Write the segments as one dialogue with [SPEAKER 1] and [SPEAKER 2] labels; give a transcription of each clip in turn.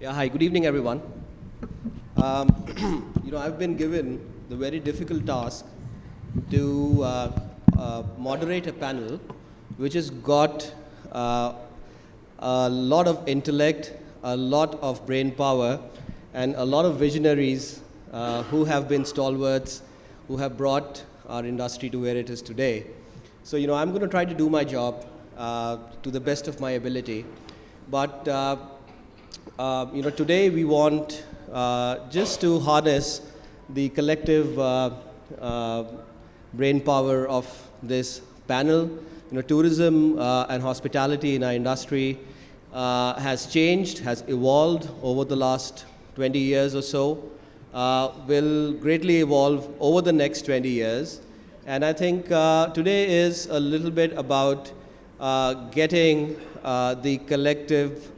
[SPEAKER 1] Yeah, hi, good evening, everyone. I've been given the very difficult task to moderate a panel which has got a lot of intellect, a lot of brain power, and a lot of visionaries who have been stalwarts, who have brought our industry to where it is today. So, I'm going to try to do my job to the best of my ability. But, today we want just to harness the collective brain power of this panel. Tourism and hospitality in our industry has changed, has evolved over the last 20 years or so, will greatly evolve over the next 20 years. And I think today is a little bit about getting the collective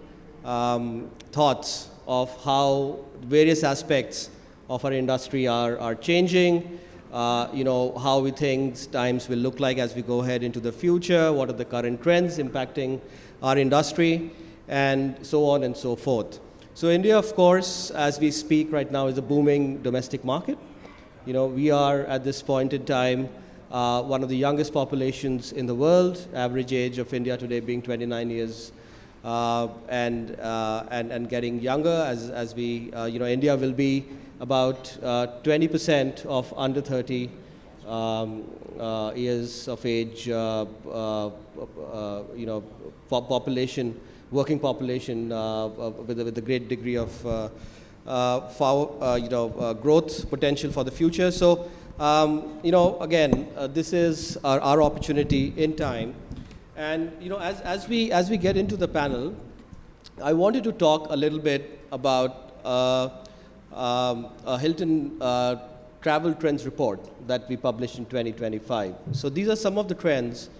[SPEAKER 1] thoughts of how various aspects of our industry are changing, how we think times will look like as we go ahead into the future, what are the current trends impacting our industry, and so on and so forth. So India, of course, as we speak right now, is a booming domestic market. We are at this point in time one of the youngest populations in the world, average age of India today being 29 years and getting younger as we, India will be about 20% of under 30 years of age, population, working population with a great degree of growth potential for the future. So, again, this is our opportunity in time. And, as we get into the panel, I wanted to talk a little bit about a Hilton travel trends report that we published in 2025. So these are some of the trends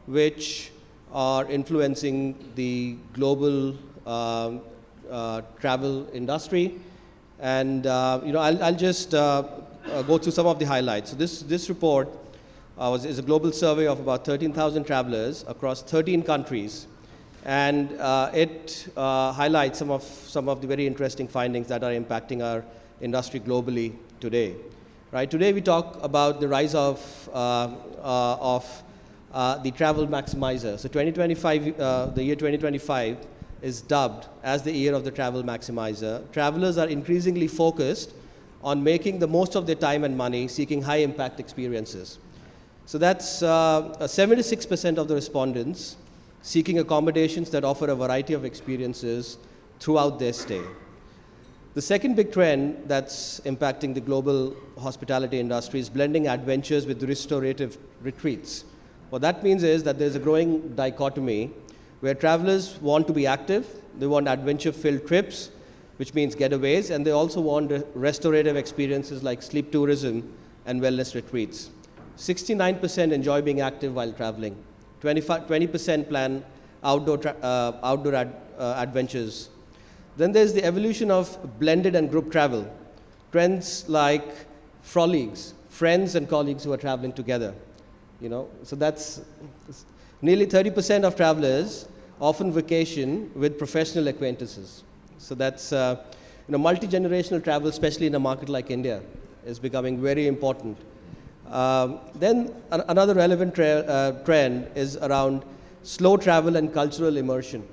[SPEAKER 1] which are influencing the global travel industry. And, I'll just go through some of the highlights. So this report is a global survey of about 13,000 travelers across 13 countries. And it highlights some of the very interesting findings that are impacting our industry globally today. Right? Today we talk about the rise of the travel maximizer. So 2025, the year 2025 is dubbed as the year of the travel maximizer. Travelers are increasingly focused on making the most of their time and money, seeking high impact experiences. So that's 76% of the respondents seeking accommodations that offer a variety of experiences throughout their stay. The second big trend that's impacting the global hospitality industry is blending adventures with restorative retreats. What that means is that there's a growing dichotomy where travelers want to be active, they want adventure-filled trips, which means getaways, and they also want restorative experiences like sleep tourism and wellness retreats. 69% enjoy being active while traveling. 20% plan outdoor adventures. Then there's the evolution of blended and group travel. Trends like frolics, friends and colleagues who are traveling together. So that's nearly 30% of travelers often vacation with professional acquaintances. So that's multi-generational travel, especially in a market like India, is becoming very important. Then another relevant trend is around slow travel and cultural immersion.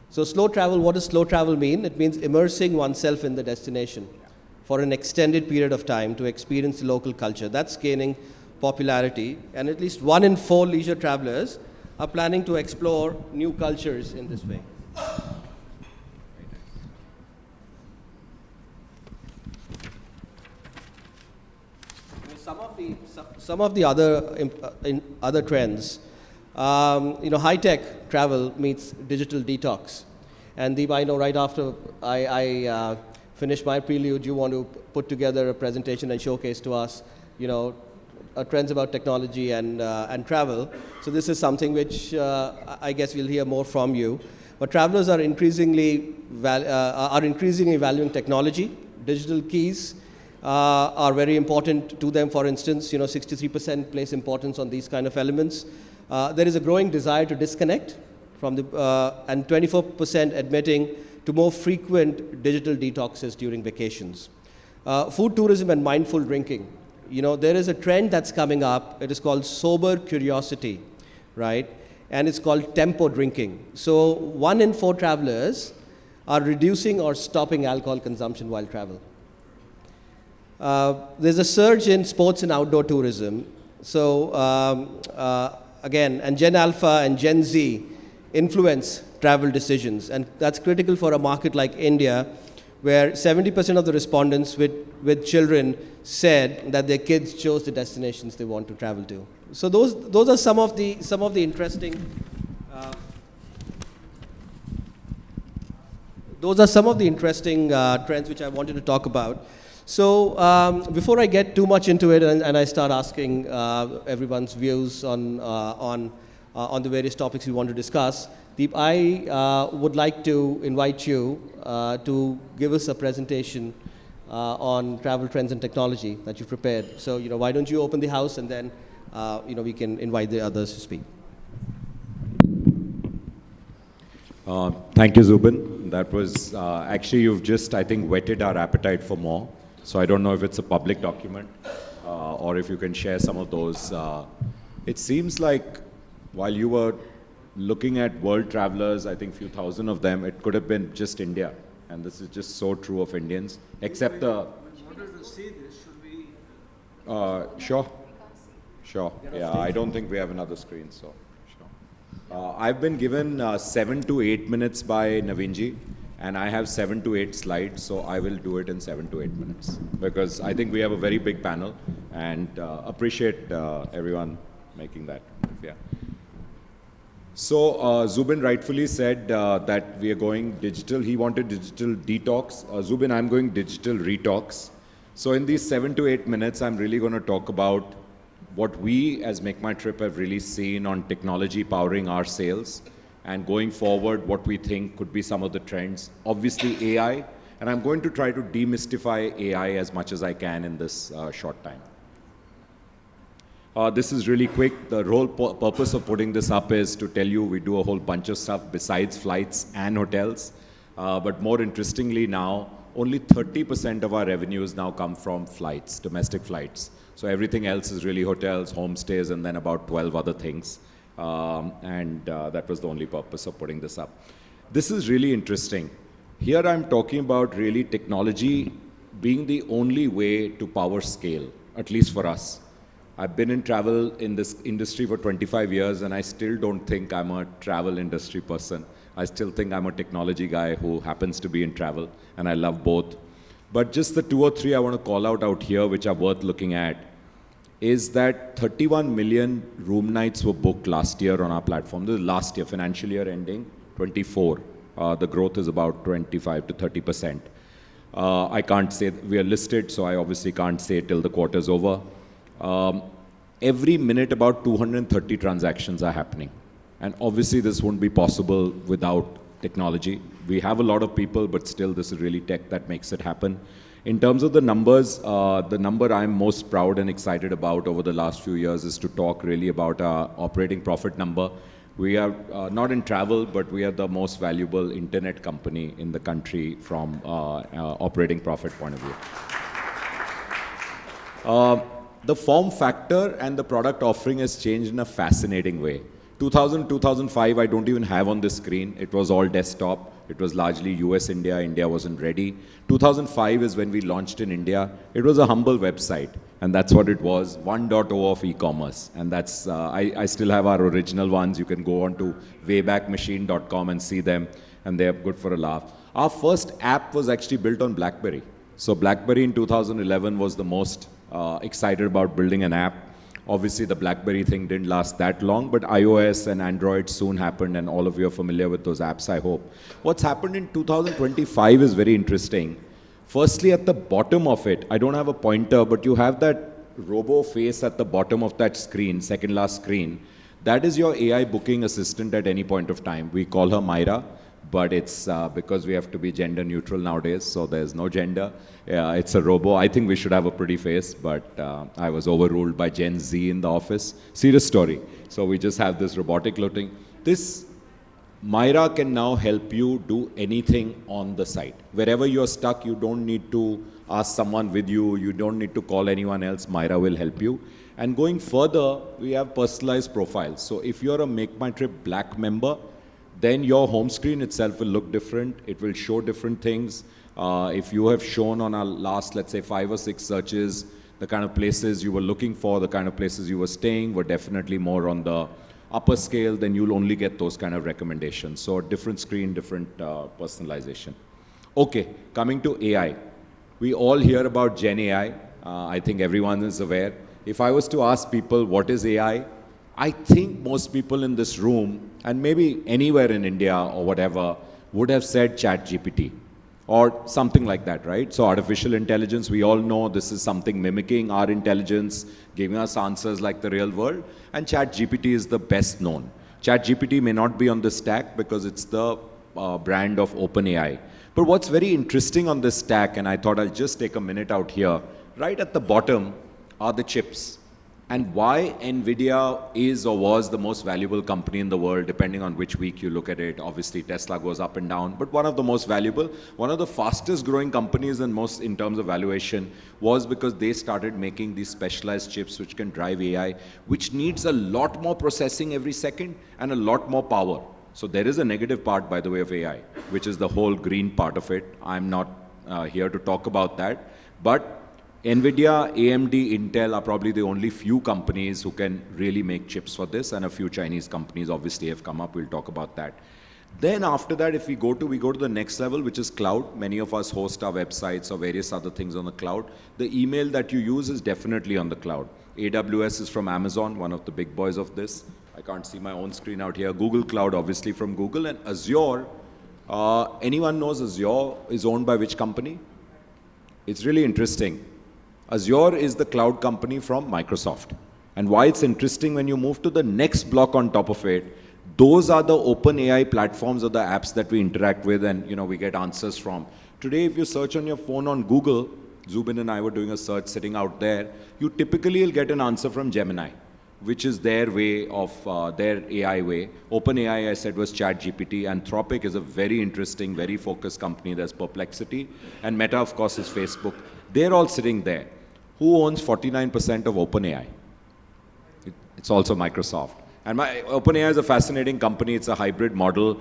[SPEAKER 1] So slow travel, what does slow travel mean? It means immersing oneself in the destination for an extended period of time to experience the local culture. That's gaining popularity, and at least 1 in 4 leisure travelers are planning to explore new cultures in this way. Some of the other trends, high-tech travel meets digital detox. And Deep, I know right after I finish my prelude, you want to put together a presentation and showcase to us, trends about technology and travel. So this is something which I guess we'll hear more from you. But travelers are increasingly valuing technology. Digital keys are very important to them. For instance, 63% place importance on these kind of elements. There is a growing desire to disconnect from and 24% admitting to to more frequent digital detoxes during vacations. Food tourism and mindful drinking. There is a trend that's coming up. It is called sober curiosity, right? And it's called tempo drinking. So 1 in 4 travelers are reducing or stopping alcohol consumption while travel. There's a surge in sports and outdoor tourism. So again, and Gen Alpha and Gen Z influence travel decisions. And that's critical for a market like India, where 70% of the respondents with children said that their kids chose the destinations they want to travel to. So those are some of the interesting trends which I wanted to talk about. So before I get too much into it and I start asking everyone's views on the various topics we want to discuss, Deep, I would like to invite you to give us a presentation on travel trends and technology that you've prepared. So, why don't you open the house and then, we can invite the others to speak.
[SPEAKER 2] Thank you, Zubin. That was, actually, you've just, I think, whetted our appetite for more. So I don't know if it's a public document or if you can share some of those. It seems like while you were looking at world travelers, I think few thousand of them, it could have been just India. And this is just so true of Indians, except the...
[SPEAKER 3] In order to see this, should we...
[SPEAKER 2] Sure. Yeah, I don't think we have another screen, so sure. I've been given 7 to 8 minutes by Navinji, and I have 7 to 8 slides, so I will do it in 7 to 8 minutes. Because I think we have a very big panel, and appreciate everyone making that. Yeah. So Zubin rightfully said that we are going digital. He wanted digital detox. Zubin, I'm going digital retox. So in these 7 to 8 minutes, I'm really going to talk about what we as MakeMyTrip have really seen on technology powering our sales, and going forward, what we think could be some of the trends. Obviously AI, and I'm going to try to demystify AI as much as I can in this short time. This is really quick. The whole purpose of putting this up is to tell you we do a whole bunch of stuff besides flights and hotels. But more interestingly now, only 30% of our revenues now come from flights, domestic flights. So everything else is really hotels, homestays, and then about 12 other things. That was the only purpose of putting this up. This is really interesting. Here I'm talking about really technology being the only way to power scale, at least for us. I've been in travel in this industry for 25 years, and I still don't think I'm a travel industry person. I still think I'm a technology guy who happens to be in travel, and I love both. But just the 2 or 3 I want to call out here, which are worth looking at, is that 31 million room nights were booked last year on our platform. This is last year, financial year ending 24. The growth is about 25 to 30%. I can't say, we are listed, so I obviously can't say till the quarter's over. Every minute about 230 transactions are happening. And obviously this wouldn't be possible without technology. We have a lot of people, but still this is really tech that makes it happen. In terms of the numbers, the number I'm most proud and excited about over the last few years is to talk really about our operating profit number. We are not in travel, but we are the most valuable internet company in the country from operating profit point of view. The form factor and the product offering has changed in a fascinating way. 2000, 2005, I don't even have on the screen. It was all desktop. It was largely US, India. India wasn't ready. 2005 is when we launched in India. It was a humble website, and that's what it was, 1.0 of e-commerce. And that's, I still have our original ones. You can go on to waybackmachine.com and see them, and they're good for a laugh. Our first app was actually built on BlackBerry. So BlackBerry in 2011 was the most excited about building an app. Obviously, the BlackBerry thing didn't last that long, but iOS and Android soon happened, and all of you are familiar with those apps, I hope. What's happened in 2025 is very interesting. Firstly, at the bottom of it, I don't have a pointer, but you have that robo face at the bottom of that screen, second last screen. That is your AI booking assistant at any point of time. We call her Myra, but it's because we have to be gender neutral nowadays, so there's no gender. It's a robo. I think we should have a pretty face, but I was overruled by Gen Z in the office. Serious story. So we just have this robotic looking. This Myra can now help you do anything on the site. Wherever you're stuck, you don't need to ask someone with you, you don't need to call anyone else, Myra will help you. And going further, we have personalized profiles. So if you're a MakeMyTrip Black member, then your home screen itself will look different. It will show different things. If you have shown on our last, let's say 5 or 6 searches, the kind of places you were looking for, the kind of places you were staying were definitely more on the upper scale, then you'll only get those kind of recommendations. So different screen, different personalization. Okay, coming to AI. We all hear about Gen AI. I think everyone is aware. If I was to ask people what is AI, I think most people in this room, and maybe anywhere in India or whatever, would have said ChatGPT or something like that, right? So artificial intelligence, we all know this is something mimicking our intelligence, giving us answers like the real world, and ChatGPT is the best known. ChatGPT may not be on the stack because it's the brand of OpenAI. But what's very interesting on this stack, and I thought I'll just take a minute out here, right at the bottom are the chips. And why NVIDIA is or was the most valuable company in the world, depending on which week you look at it. Obviously, Tesla goes up and down, but one of the most valuable, one of the fastest growing companies and most in terms of valuation was because they started making these specialized chips which can drive AI, which needs a lot more processing every second and a lot more power. So there is a negative part, by the way, of AI, which is the whole green part of it. I'm not here to talk about that, but NVIDIA, AMD, Intel are probably the only few companies who can really make chips for this, and a few Chinese companies obviously have come up. We'll talk about that. Then after that, if we go to the next level, which is cloud. Many of us host our websites or various other things on the cloud. The email that you use is definitely on the cloud. AWS is from Amazon, one of the big boys of this. I can't see my own screen out here. Google Cloud, obviously from Google. And Azure, anyone knows Azure is owned by which company? It's really interesting. Azure is the cloud company from Microsoft. And why it's interesting, when you move to the next block on top of it, those are the open AI platforms or the apps that we interact with and we get answers from. Today, if you search on your phone on Google, Zubin and I were doing a search sitting out there, you typically will get an answer from Gemini, which is their way of, their AI way. OpenAI, I said, was ChatGPT. Anthropic is a very interesting, very focused company. There's Perplexity. And Meta, of course, is Facebook. They're all sitting there. Who owns 49% of OpenAI? It's also Microsoft. And OpenAI is a fascinating company. It's a hybrid model.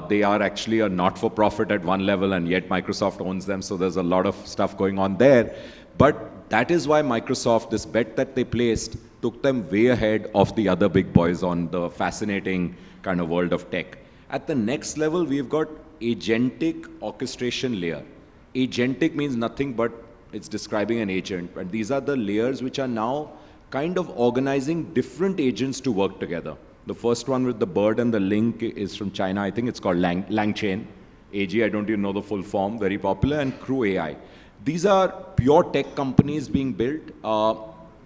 [SPEAKER 2] They are actually a not-for-profit at one level, and yet Microsoft owns them. So there's a lot of stuff going on there. But that is why Microsoft, this bet that they placed, took them way ahead of the other big boys on the fascinating kind of world of tech. At the next level, we've got agentic orchestration layer. Agentic means nothing but it's describing an agent. And these are the layers which are now kind of organizing different agents to work together. The first one with the bird and the link is from China. I think it's called LangChain. AG, I don't even know the full form, very popular, and Crew AI. These are pure tech companies being built.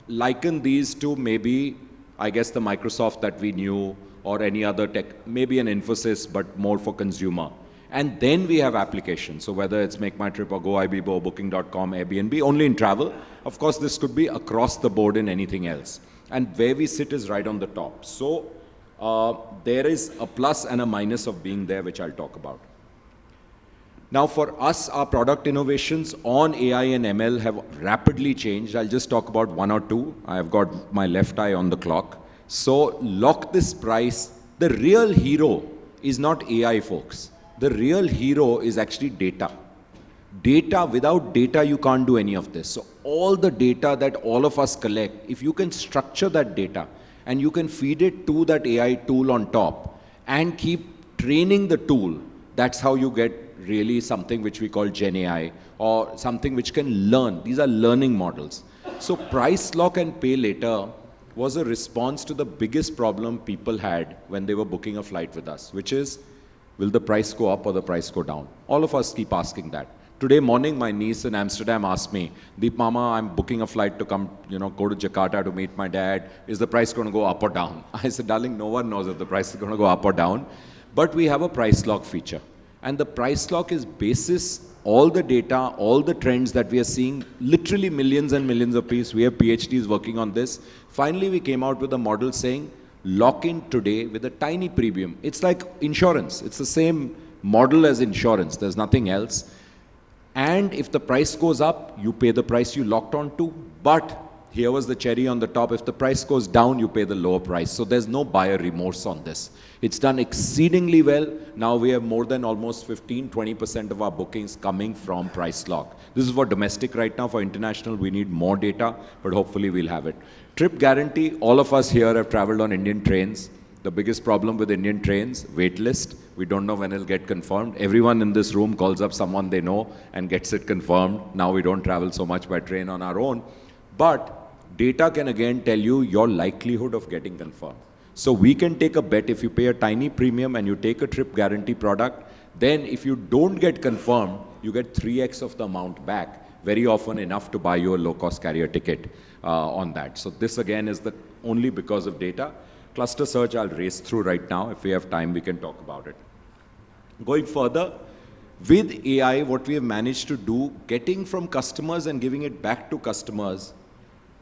[SPEAKER 2] Liken these to maybe, I guess, the Microsoft that we knew or any other tech, maybe an Infosys, but more for consumer. And then we have applications. So whether it's MakeMyTrip or GoIbibo, Booking.com, Airbnb, only in travel. Of course, this could be across the board in anything else. And where we sit is right on the top. So there is a plus and a minus of being there, which I'll talk about. Now for us, our product innovations on AI and ML have rapidly changed. I'll just talk about one or two. I've got my left eye on the clock. So lock this price. The real hero is not AI, folks. The real hero is actually data. Data, without data, you can't do any of this. So all the data that all of us collect, if you can structure that data and you can feed it to that AI tool on top and keep training the tool, that's how you get really something which we call Gen AI or something which can learn. These are learning models. So price lock and pay later was a response to the biggest problem people had when they were booking a flight with us, which is, will the price go up or the price go down? All of us keep asking that. Today morning, my niece in Amsterdam asked me, Deep Mama, I'm booking a flight to come, go to Jakarta to meet my dad. Is the price going to go up or down? I said, darling, no one knows if the price is going to go up or down. But we have a price lock feature. And the price lock is basis all the data, all the trends that we are seeing, literally millions and millions of pieces. We have PhDs working on this. Finally, we came out with a model saying, lock in today with a tiny premium. It's like insurance. It's the same model as insurance. There's nothing else. And if the price goes up, you pay the price you locked on to. But here was the cherry on the top. If the price goes down, you pay the lower price. So there's no buyer remorse on this. It's done exceedingly well. Now we have more than almost 15-20% of our bookings coming from price lock. This is for domestic right now. For international, we need more data, but hopefully we'll have it. Trip guarantee, all of us here have traveled on Indian trains. The biggest problem with Indian trains, wait list. We don't know when it'll get confirmed. Everyone in this room calls up someone they know and gets it confirmed. Now we don't travel so much by train on our own. But data can again tell you your likelihood of getting confirmed. So we can take a bet. If you pay a tiny premium and you take a trip guarantee product, then if you don't get confirmed, you get 3x of the amount back, very often enough to buy you a low-cost carrier ticket on that. So this again is only because of data. Cluster search I'll race through right now. If we have time, we can talk about it. Going further, with AI, what we have managed to do, getting from customers and giving it back to customers.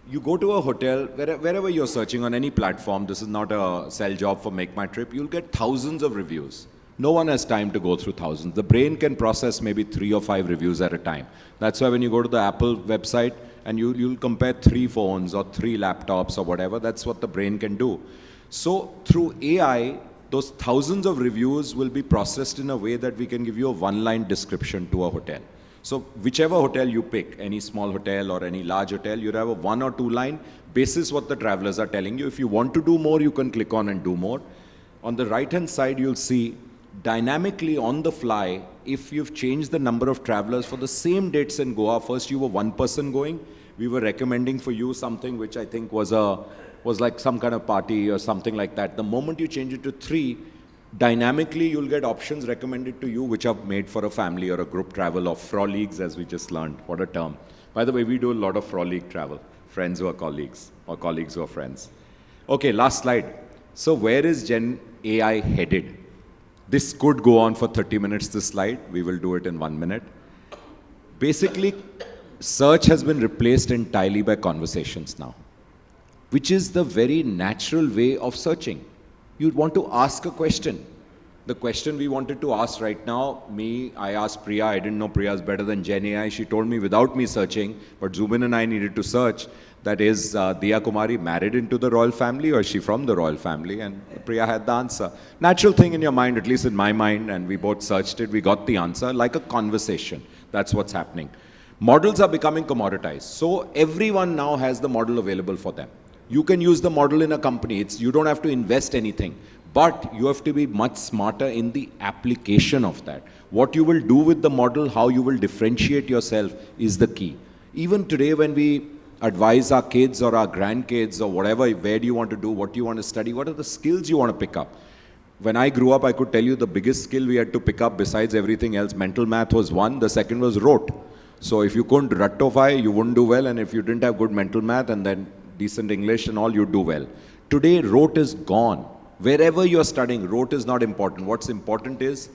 [SPEAKER 2] You go to a hotel, wherever you're searching on any platform, this is not a sell job for MakeMyTrip, you'll get thousands of reviews. No one has time to go through thousands. The brain can process maybe 3 or 5 reviews at a time. That's why when you go to the Apple website and you'll compare 3 phones or 3 laptops or whatever, that's what the brain can do. So through AI, those thousands of reviews will be processed in a way that we can give you a one-line description to a hotel. So whichever hotel you pick, any small hotel or any large hotel, you have a 1 or 2 line basis what the travelers are telling you. If you want to do more, you can click on and do more. On the right-hand side, you'll see dynamically on the fly, if you've changed the number of travelers for the same dates in Goa, first you were 1 person going, we were recommending for you something which I think was like some kind of party or something like that. The moment you change it to 3, dynamically you'll get options recommended to you which are made for a family or a group travel or frolics, as we just learned. What a term. By the way, we do a lot of frolic travel. Friends who are colleagues or colleagues who are friends. Okay, last slide. So where is Gen AI headed? This could go on for 30 minutes, this slide. We will do it in 1 minute. Basically, search has been replaced entirely by conversations now, which is the very natural way of searching. You'd want to ask a question. The question we wanted to ask right now, I asked Priya, I didn't know Priya is better than Gen AI. She told me without me searching, but Zubin and I needed to search. That is, Diya Kumari married into the royal family or is she from the royal family? And Priya had the answer. Natural thing in your mind, at least in my mind, and we both searched it, we got the answer, like a conversation. That's what's happening. Models are becoming commoditized. So everyone now has the model available for them. You can use the model in a company. You don't have to invest anything, but you have to be much smarter in the application of that. What you will do with the model, how you will differentiate yourself is the key. Even today when we advise our kids or our grandkids or whatever, where do you want to do, what do you want to study, what are the skills you want to pick up? When I grew up, I could tell you the biggest skill we had to pick up besides everything else, mental math was one, the second was rote. So if you couldn't ratify, you wouldn't do well, and if you didn't have good mental math and then decent English and all, you do well. Today, rote is gone. Wherever you're studying, rote is not important. What's important is,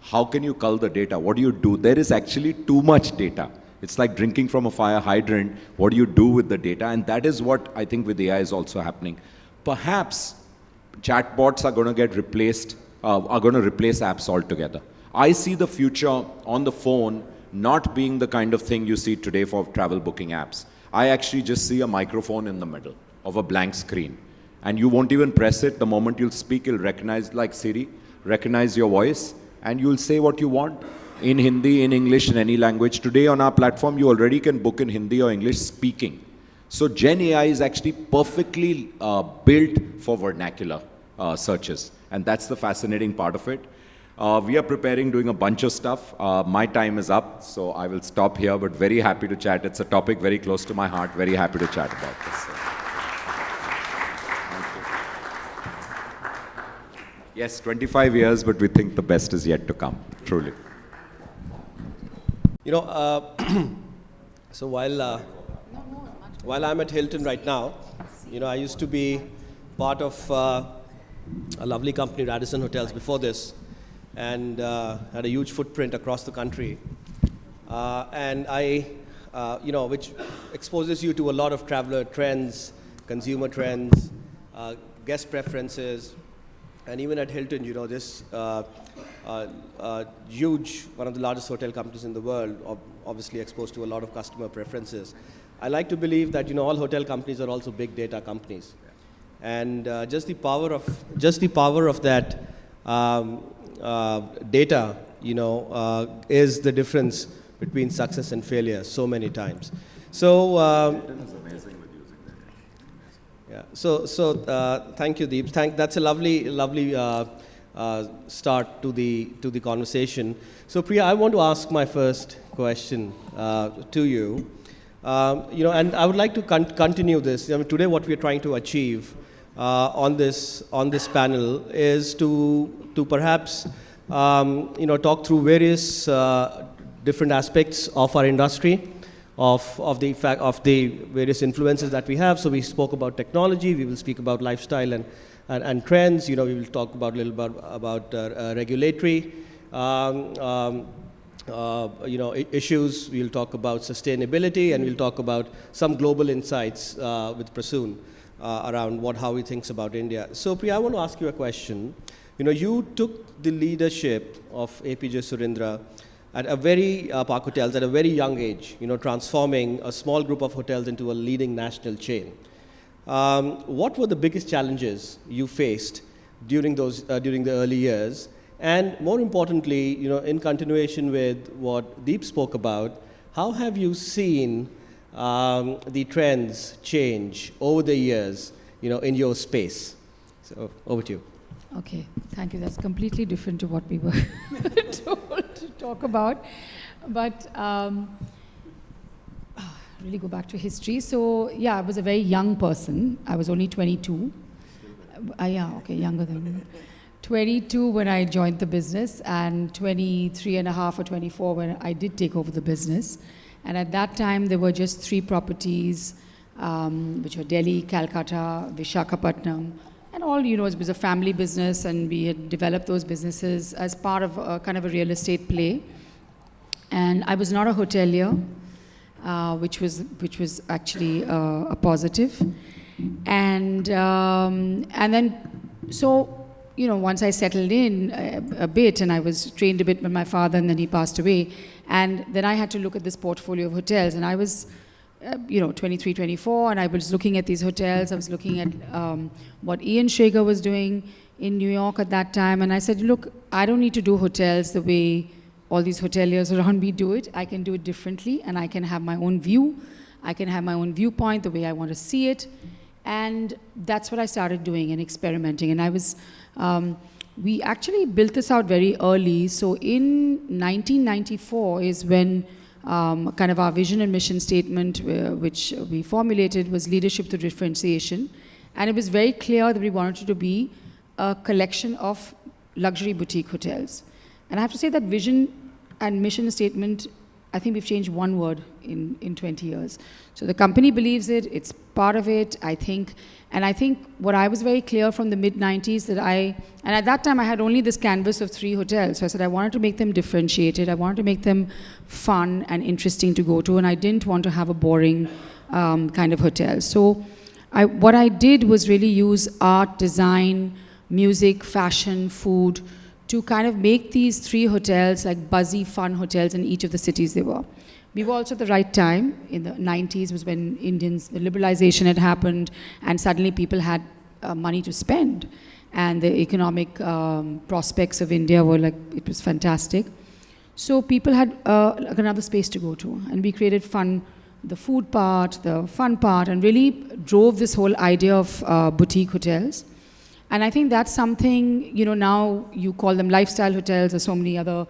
[SPEAKER 2] how can you cull the data? What do you do? There is actually too much data. It's like drinking from a fire hydrant. What do you do with the data? And that is what I think with AI is also happening. Perhaps chatbots are going to get replaced, are going to replace apps altogether. I see the future on the phone not being the kind of thing you see today for travel booking apps. I actually just see a microphone in the middle of a blank screen. And you won't even press it. The moment you'll speak, it'll recognize, like Siri, recognize your voice, and you'll say what you want in Hindi, in English, in any language. Today on our platform, you already can book in Hindi or English speaking. So Gen AI is actually perfectly built for vernacular searches. And that's the fascinating part of it. We are preparing, doing a bunch of stuff. My time is up, so I will stop here, but very happy to chat. It's a topic very close to my heart. Very happy to chat about this. Yes, 25 years, but we think the best is yet to come, truly.
[SPEAKER 1] You know, so while I'm at Hilton right now, you know, I used to be part of a lovely company, Radisson Hotels, before this, and had a huge footprint across the country. And you know, which exposes you to a lot of traveler trends, consumer trends, guest preferences, and even at Hilton, this huge, one of the largest hotel companies in the world, obviously exposed to a lot of customer preferences. I like to believe that all hotel companies are also big data companies, and just the power of that data, is the difference between success and failure so many times. So. Yeah. So thank you, Deep. That's a lovely start to the conversation. So Priya, I want to ask my first question to you. And I would like to continue this. Today, what we are trying to achieve on this panel is to perhaps talk through various different aspects of our industry, of the various influences that we have. So we spoke about technology. We will speak about lifestyle and trends. We will talk about a little bit about regulatory issues. We'll talk about sustainability, and we'll talk about some global insights with Prasoon around how he thinks about India. So Priya, I want to ask you a question. You took the leadership of Apeejay Surrendra at a very Park Hotels at a very young age, transforming a small group of hotels into a leading national chain. What were the biggest challenges you faced during the early years? And more importantly, in continuation with what Deep spoke about, how have you seen the trends change over the years, in your space? So over to you.
[SPEAKER 4] Okay, thank you. That's completely different to what we were told to talk about. But really go back to history. So yeah, I was a very young person. I was only 22. Younger than me. 22 when I joined the business, and 23 and a half or 24 when I did take over the business. And at that time, there were just 3 properties, which were Delhi, Calcutta, Visakhapatnam. And all, it was a family business, and we had developed those businesses as part of a kind of a real estate play. And I was not a hotelier, which was actually a positive. And then, so, once I settled in a bit, and I was trained a bit with my father, and then he passed away. And then I had to look at this portfolio of hotels, and I was 23, 24, and I was looking at these hotels. I was looking at what Ian Shager was doing in New York at that time, and I said, look, I don't need to do hotels the way all these hoteliers around me do it. I can do it differently, and I can have my own view. I can have my own viewpoint, the way I want to see it, and that's what I started doing and experimenting. And I was, we actually built this out very early. So in 1994 is when kind of our vision and mission statement, which we formulated, was leadership through differentiation. And it was very clear that we wanted to be a collection of luxury boutique hotels. And I have to say that vision and mission statement, I think we've changed one word in 20 years. So the company believes it, it's part of it, I think. And I think what I was very clear from the mid-90s and at that time I had only this canvas of 3 hotels. So I said I wanted to make them differentiated, I wanted to make them fun and interesting to go to, and I didn't want to have a boring kind of hotel. So what I did was really use art, design, music, fashion, food, to kind of make these 3 hotels like buzzy, fun hotels in each of the cities they were. We were also at the right time. In the 90s was when the liberalization had happened, and suddenly people had money to spend. And the economic prospects of India were like, it was fantastic. So people had another space to go to. And we created the food part, the fun part, and really drove this whole idea of boutique hotels. And I think that's something, now you call them lifestyle hotels. There's so many other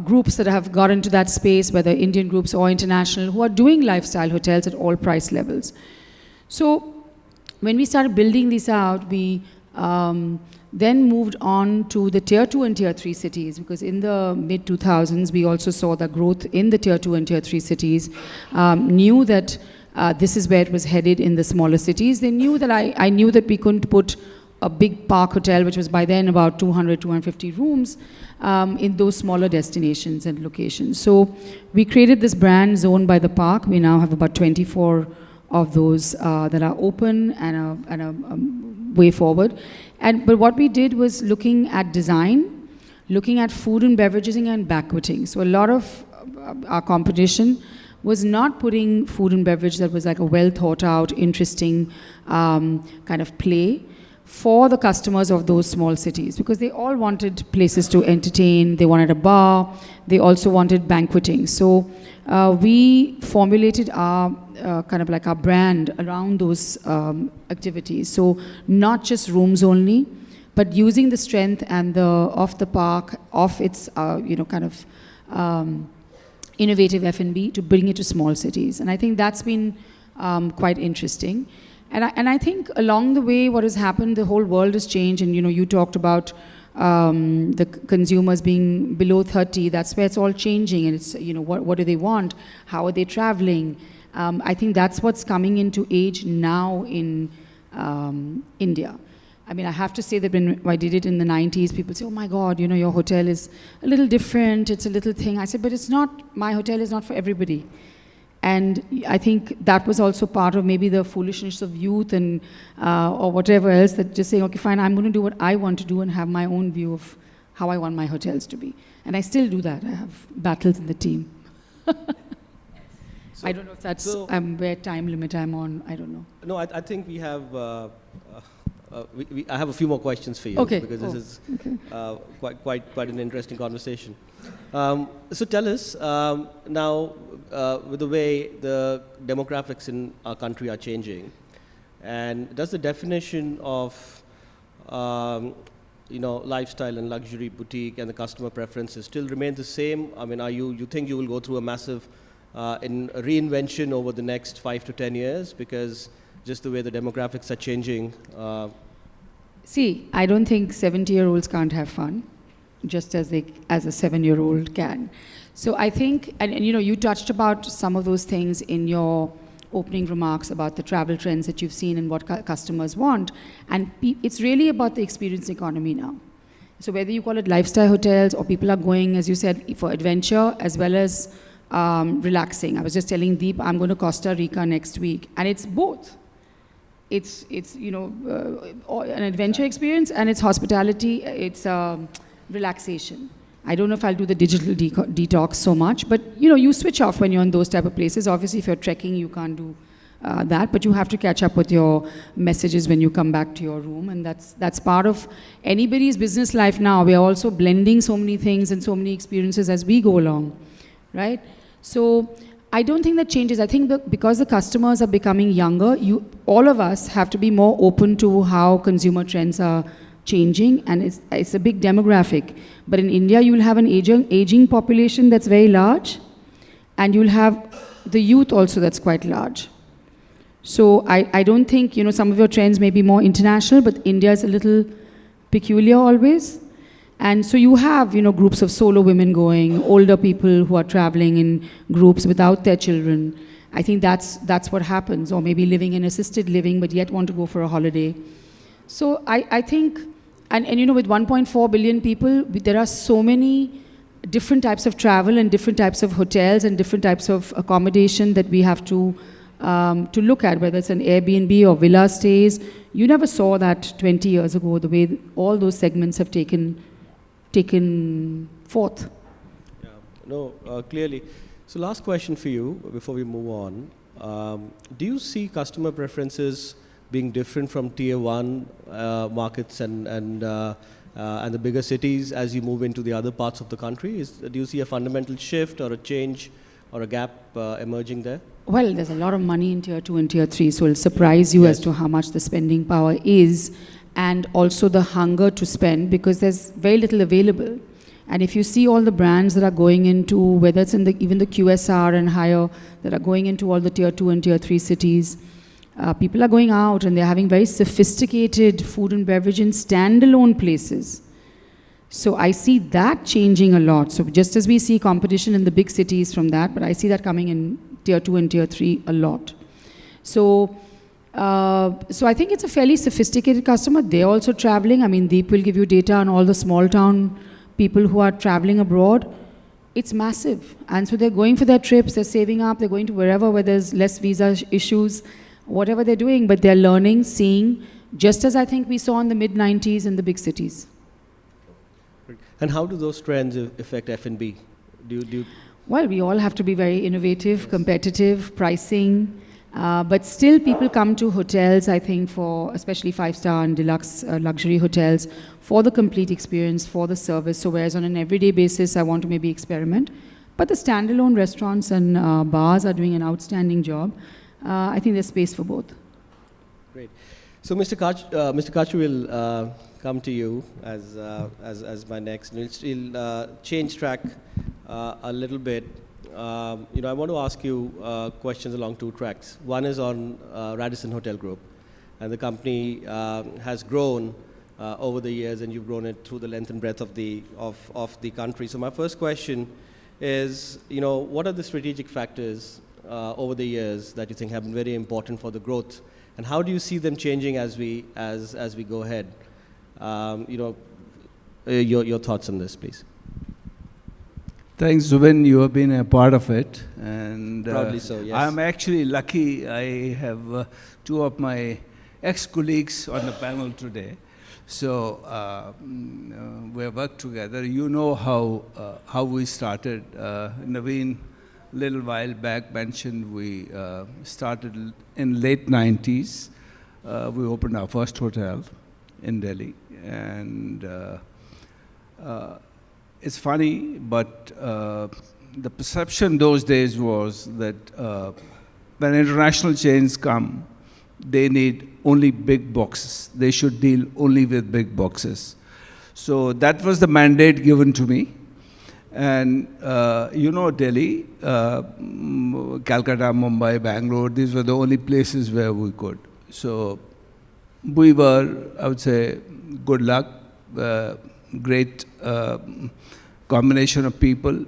[SPEAKER 4] groups that have got into that space, whether Indian groups or international, who are doing lifestyle hotels at all price levels. So when we started building these out, we then moved on to the tier 2 and tier 3 cities, because in the mid 2000s, we also saw the growth in the tier 2 and tier 3 cities, knew that this is where it was headed in the smaller cities. They knew that I knew that we couldn't put a big park hotel, which was by then about 200, 250 rooms, in those smaller destinations and locations. So we created this brand, Zone by the Park. We now have about 24 of those that are open, and a way forward. But what we did was looking at design, looking at food and beverages and banqueting. So a lot of our competition was not putting food and beverage that was like a well thought out, interesting kind of play for the customers of those small cities, because they all wanted places to entertain, they wanted a bar, they also wanted banqueting. So we formulated our kind of like our brand around those activities. So not just rooms only, but using the strength and the of the park, of its kind of innovative F&B to bring it to small cities. And I think that's been quite interesting. And I think along the way, what has happened, the whole world has changed. And you talked about the consumers being below 30. That's where it's all changing. And it's what do they want? How are they traveling? I think that's what's coming into age now in India. I mean, I have to say that when I did it in the 90s, people say, oh my God, your hotel is a little different, it's a little thing. I said, but it's not, my hotel is not for everybody. And I think that was also part of maybe the foolishness of youth and or whatever else, that just saying, okay, fine, I'm going to do what I want to do and have my own view of how I want my hotels to be. And I still do that. I have battles in the team. I don't know if that's where time limit I'm on. I don't know.
[SPEAKER 1] No, I think we have... I have a few more questions for you,
[SPEAKER 4] okay.
[SPEAKER 1] Because this is quite an interesting conversation. So tell us now, with the way the demographics in our country are changing, and does the definition of lifestyle and luxury boutique and the customer preferences still remain the same? I mean, you think you will go through a massive reinvention over the next 5 to 10 years, because just the way the demographics are changing?
[SPEAKER 4] See, I don't think 70-year-olds can't have fun, just as a 7-year-old can. So I think, and you touched about some of those things in your opening remarks about the travel trends that you've seen and what customers want. And it's really about the experience economy now. So whether you call it lifestyle hotels or people are going, as you said, for adventure as well as relaxing. I was just telling Deep, I'm going to Costa Rica next week, and it's both. It's an adventure experience, and it's hospitality, it's relaxation. I don't know if I'll do the digital detox so much, but you switch off when you're in those type of places. Obviously, if you're trekking, you can't do that, but you have to catch up with your messages when you come back to your room, and that's part of anybody's business life now. We are also blending so many things and so many experiences as we go along, right? So I don't think that changes. I think that because the customers are becoming younger, all of us have to be more open to how consumer trends are changing, and it's a big demographic. But in India, you will have an aging population that's very large, and you'll have the youth also that's quite large. So I don't think, some of your trends may be more international, but India is a little peculiar always. And so you have, groups of solo women going, older people who are traveling in groups without their children. I think that's what happens, or maybe living in assisted living, but yet want to go for a holiday. So I think, and with 1.4 billion people, there are so many different types of travel and different types of hotels and different types of accommodation that we have to look at, whether it's an Airbnb or villa stays. You never saw that 20 years ago, the way all those segments have taken forth.
[SPEAKER 1] Yeah, no, clearly. So last question for you before we move on. Do you see customer preferences being different from tier 1 markets and the bigger cities as you move into the other parts of the country? Do you see a fundamental shift or a change or a gap emerging there?
[SPEAKER 4] Well, there's a lot of money in tier 2 and tier 3, so it'll surprise you as to how much the spending power is, and also the hunger to spend, because there's very little available. And if you see all the brands that are going into, whether it's in even the QSR and higher, that are going into all the tier 2 and tier 3 cities, people are going out and they're having very sophisticated food and beverage in standalone places. So I see that changing a lot. So just as we see competition in the big cities from that, but I see that coming in tier 2 and tier 3 a lot. So I think it's a fairly sophisticated customer. They're also traveling. I mean, Deep will give you data on all the small town people who are traveling abroad. It's massive. And so they're going for their trips, they're saving up, they're going to wherever where there's less visa issues, whatever they're doing, but they're learning, seeing, just as I think we saw in the mid-90s in the big cities.
[SPEAKER 1] And how do those trends affect F&B? Do you
[SPEAKER 4] Well, we all have to be very innovative, competitive, pricing, but still people come to hotels, I think, for especially 5-star and deluxe luxury hotels, for the complete experience, for the service. So whereas on an everyday basis, I want to maybe experiment. But the standalone restaurants and bars are doing an outstanding job. I think there's space for both.
[SPEAKER 1] Great. So Mr. Kachru will come to you as my next. We'll change track a little bit. I want to ask you questions along two tracks. One is on Radisson Hotel Group, and the company has grown over the years, and you've grown it through the length and breadth of the country. So my first question is, what are the strategic factors over the years that you think have been very important for the growth, and how do you see them changing as we go ahead? Your thoughts on this, please.
[SPEAKER 5] Thanks, Zubin. You have been a part of it, and
[SPEAKER 1] proudly so. Yes.
[SPEAKER 5] I'm actually lucky. I have two of my ex-colleagues on the panel today, so we have worked together. You know how we started. Naveen, a little while back, mentioned we started in late 90s. We opened our first hotel in Delhi, and it's funny, but the perception those days was that when international chains come, they need only big boxes. They should deal only with big boxes. So that was the mandate given to me. And Delhi, Calcutta, Mumbai, Bangalore, these were the only places where we could. So we were, I would say, good luck, great combination of people.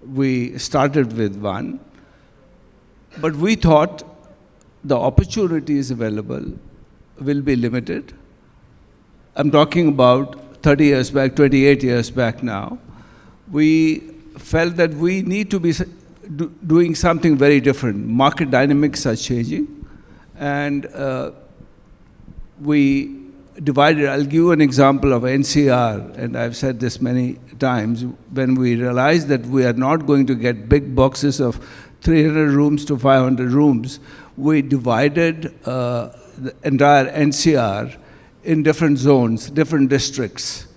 [SPEAKER 5] We started with one, but we thought the opportunities available will be limited. I'm talking about 30 years back, 28 years back now. We felt that we need to be doing something very different. Market dynamics are changing, and we divided. I'll give you an example of NCR, and I've said this many times. When we realized that we are not going to get big boxes of 300 rooms to 500 rooms, we divided the entire NCR in different zones, different districts.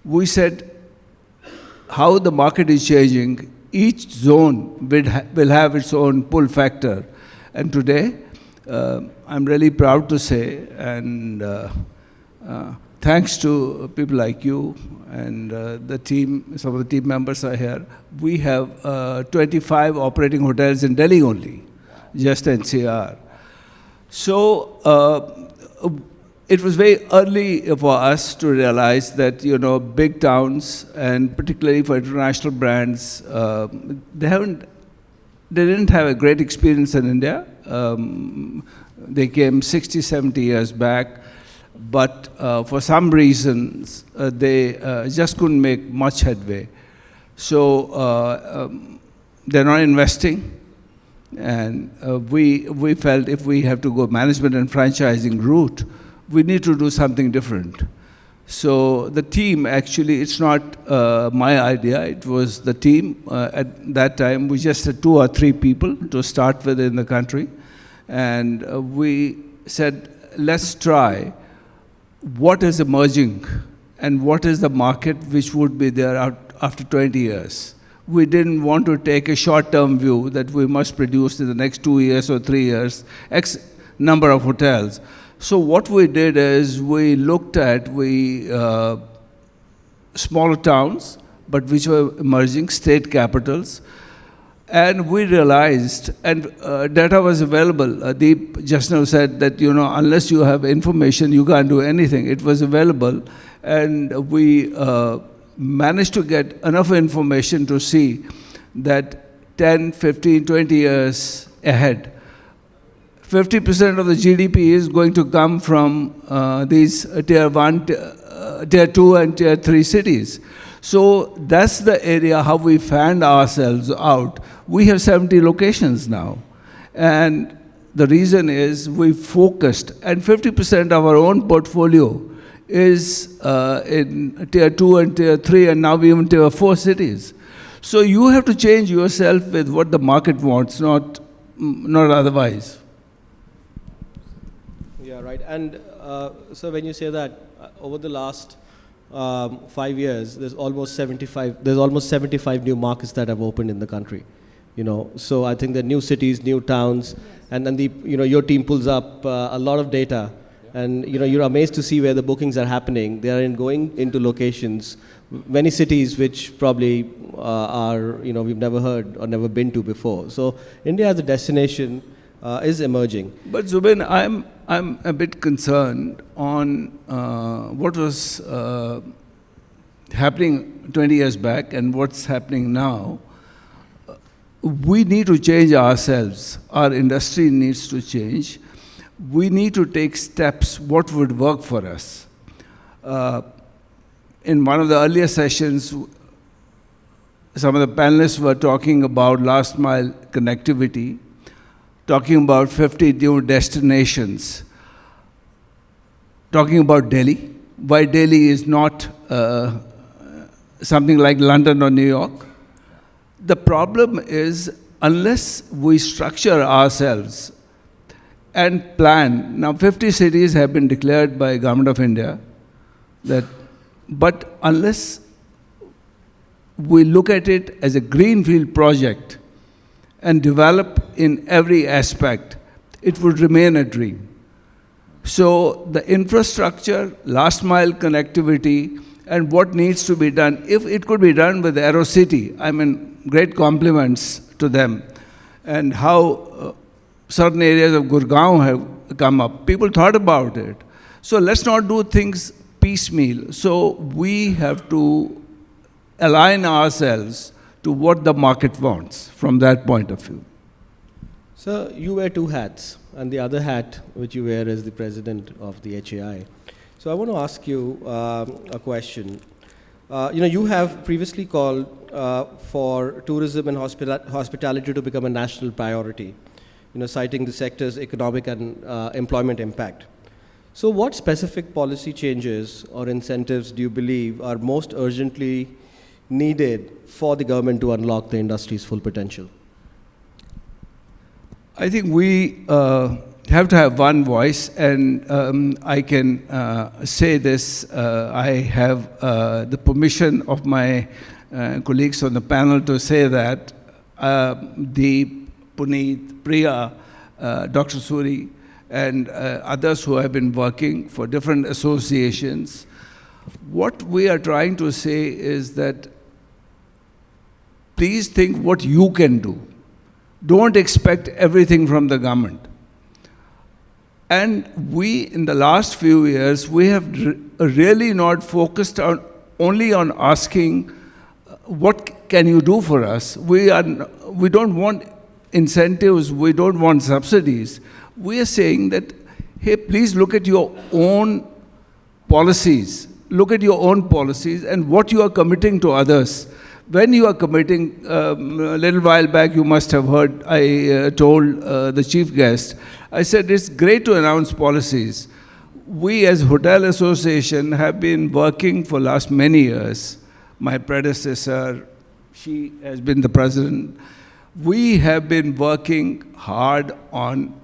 [SPEAKER 5] We said how the market is changing, each zone will have its own pull factor. And today, I'm really proud to say, and thanks to people like you and the team, some of the team members are here, we have 25 operating hotels in Delhi only, just NCR. So it was very early for us to realize that, big towns, and particularly for international brands, they didn't have a great experience in India. They came 60, 70 years back, but for some reasons, they just couldn't make much headway. So they're not investing, and we felt if we have to go management and franchising route, we need to do something different. So the team, actually, it's not my idea, it was the team. At that time, we just had 2 or 3 people to start with in the country. And we said, let's try what is emerging and what is the market which would be there after 20 years. We didn't want to take a short-term view that we must produce in the next 2 years or 3 years X number of hotels. So what we did is we looked at smaller towns, but which were emerging, state capitals, and we realized, and data was available. Deep just now said that, unless you have information, you can't do anything. It was available, and we managed to get enough information to see that 10, 15, 20 years ahead, 50% of the GDP is going to come from these tier 1, tier 2 and tier 3 cities. So that's the area how we fanned ourselves out. We have 70 locations now. And the reason is we focused, and 50% of our own portfolio is in tier 2 and tier 3, and now even tier 4 cities. So you have to change yourself with what the market wants, not otherwise.
[SPEAKER 1] Yeah, right. And so when you say that over the last 5 years, there's almost 75 new markets that have opened in the country. So I think the new cities, new towns, and then your team pulls up a lot of data, and you're amazed to see where the bookings are happening. They are going into locations, many cities which probably are we've never heard or never been to before. So India as a destination is emerging.
[SPEAKER 5] But Zubin, I'm a bit concerned on what was happening 20 years back and what's happening now. We need to change ourselves. Our industry needs to change. We need to take steps what would work for us. In one of the earlier sessions, some of the panelists were talking about last mile connectivity, talking about 50 new destinations, talking about Delhi, why Delhi is not something like London or New York. The problem is, unless we structure ourselves and plan, now 50 cities have been declared by Government of India, but unless we look at it as a greenfield project and develop in every aspect, it would remain a dream. So the infrastructure, last mile connectivity, and what needs to be done, if it could be done with AeroCity, I mean, great compliments to them, and how certain areas of Gurgaon have come up. People thought about it. So let's not do things piecemeal. So we have to align ourselves to what the market wants from that point of view.
[SPEAKER 1] So you wear two hats, and the other hat which you wear is the president of the HAI. So I want to ask you a question. You have previously called for tourism and hospitality to become a national priority, citing the sector's economic and employment impact. So what specific policy changes or incentives do you believe are most urgently needed for the government to unlock the industry's full potential?
[SPEAKER 5] I think we have to have one voice, and I can say this. I have the permission of my colleagues on the panel to say that the Puneet, Priya, Dr. Suri, and others who have been working for different associations, what we are trying to say is that please think what you can do. Don't expect everything from the government. And we, in the last few years, we have really not focused only on asking, what can you do for us? We don't want incentives, we don't want subsidies. We are saying that, hey, please look at your own policies. Look at your own policies and what you are committing to others. When you are committing, a little while back you must have heard, I told the chief guest, I said it's great to announce policies. We as Hotel Association have been working for last many years. My predecessor, she has been the president. We have been working hard on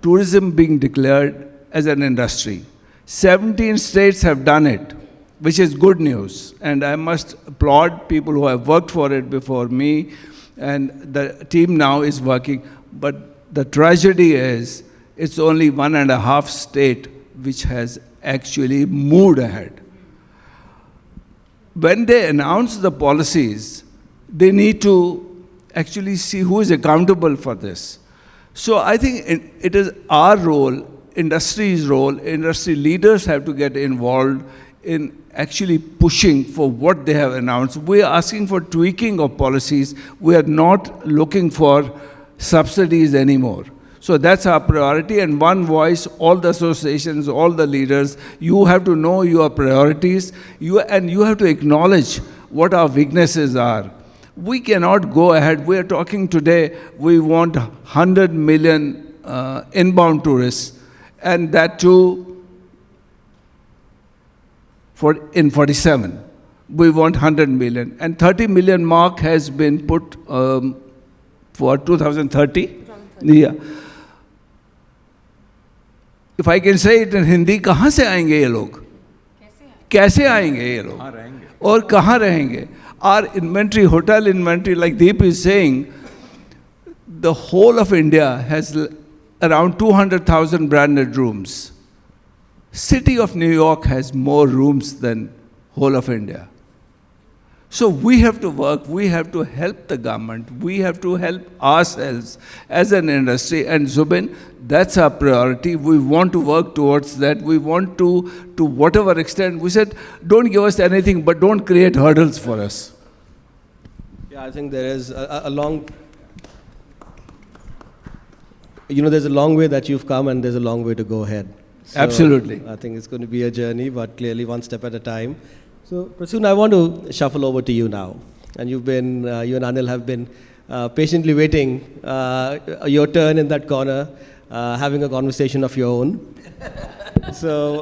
[SPEAKER 5] tourism being declared as an industry. 17 states have done it, which is good news. And I must applaud people who have worked for it before me, and the team now is working. But the tragedy is, it's only 1.5 states which has actually moved ahead. When they announce the policies, they need to actually see who is accountable for this. So I think it is our role, industry's role, industry leaders have to get involved in actually pushing for what they have announced. We are asking for tweaking of policies. We are not looking for subsidies anymore. So that's our priority, and one voice, all the associations, all the leaders, you have to know your priorities, and you have to acknowledge what our weaknesses are. We cannot go ahead. We are talking today, we want 100 million inbound tourists, and that too in 47. We want 100 million. And 30 million mark has been put for 2030. Yeah. If I can say it in Hindi, कहाँ से आएंगे ये लोग? कैसे आएंगे ये लोग? और कहाँ रहेंगे? Our inventory, hotel inventory, like Deep is saying, the whole of India has around 200,000 branded rooms. City of New York has more rooms than whole of India. So we have to work, we have to help the government, we have to help ourselves as an industry. And Zubin, that's our priority. We want to work towards that. We want to whatever extent. We said, don't give us anything, but don't create hurdles for us.
[SPEAKER 1] Yeah, I think there is a long, there's a long way that you've come and there's a long way to go ahead. So
[SPEAKER 5] Absolutely.
[SPEAKER 1] I think it's going to be a journey, but clearly one step at a time. So, Prasoon, I want to shuffle over to you now. And you and Anil have been patiently waiting your turn in that corner, having a conversation of your own. So,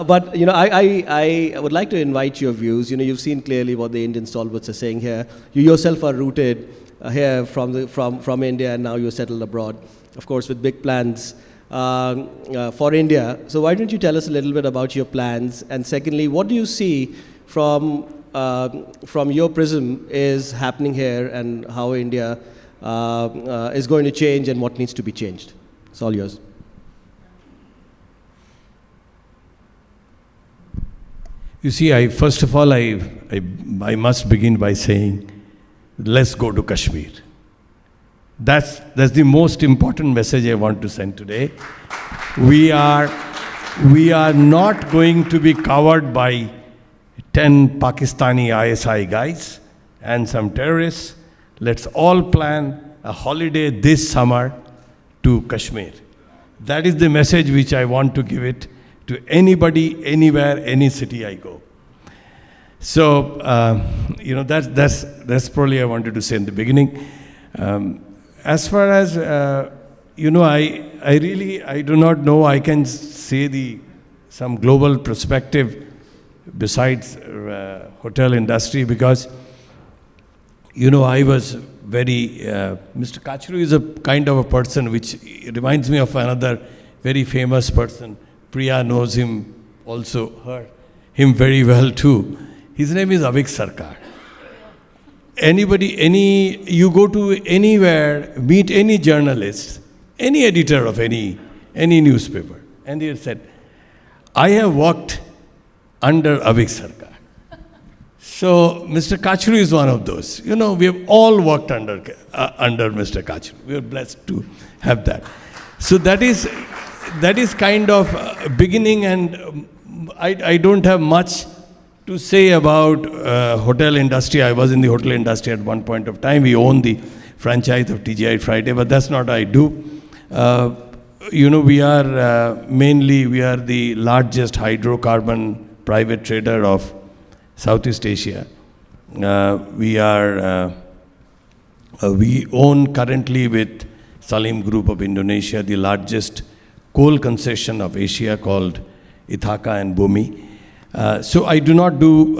[SPEAKER 1] but, I would like to invite your views. You've seen clearly what the Indian stalwarts are saying here. You yourself are rooted here from India, and now you're settled abroad, of course, with big plans for India. So why don't you tell us a little bit about your plans? And secondly, what do you see from your prism is happening here, and how India is going to change and what needs to be changed? It's all yours.
[SPEAKER 6] You see, first of all, I must begin by saying, let's go to Kashmir. That's the most important message I want to send today. We are not going to be covered by 10 Pakistani ISI guys and some terrorists. Let's all plan a holiday this summer to Kashmir. That is the message which I want to give it to anybody, anywhere, any city I go. So, that's probably I wanted to say in the beginning. As far as, I do not know I can say some global perspective besides hotel industry, because, I was very, Mr. Kachru is a kind of a person which reminds me of another very famous person. Priya knows him also, him very well too. His name is Avik Sarkar. You go to anywhere, meet any journalist, any editor of any newspaper, and they said, I have worked under Avik Sarkar. So Mr. Kachru is one of those. We have all worked under Mr. Kachru. We are blessed to have that. So that is kind of beginning, and I don't have much to say about hotel industry. I was in the hotel industry at one point of time. We own the franchise of TGI Friday, but that's not what I do. We are the largest hydrocarbon private trader of Southeast Asia. We own currently with Salim Group of Indonesia the largest coal concession of Asia called Ithaka and Bhumi. So I do not do,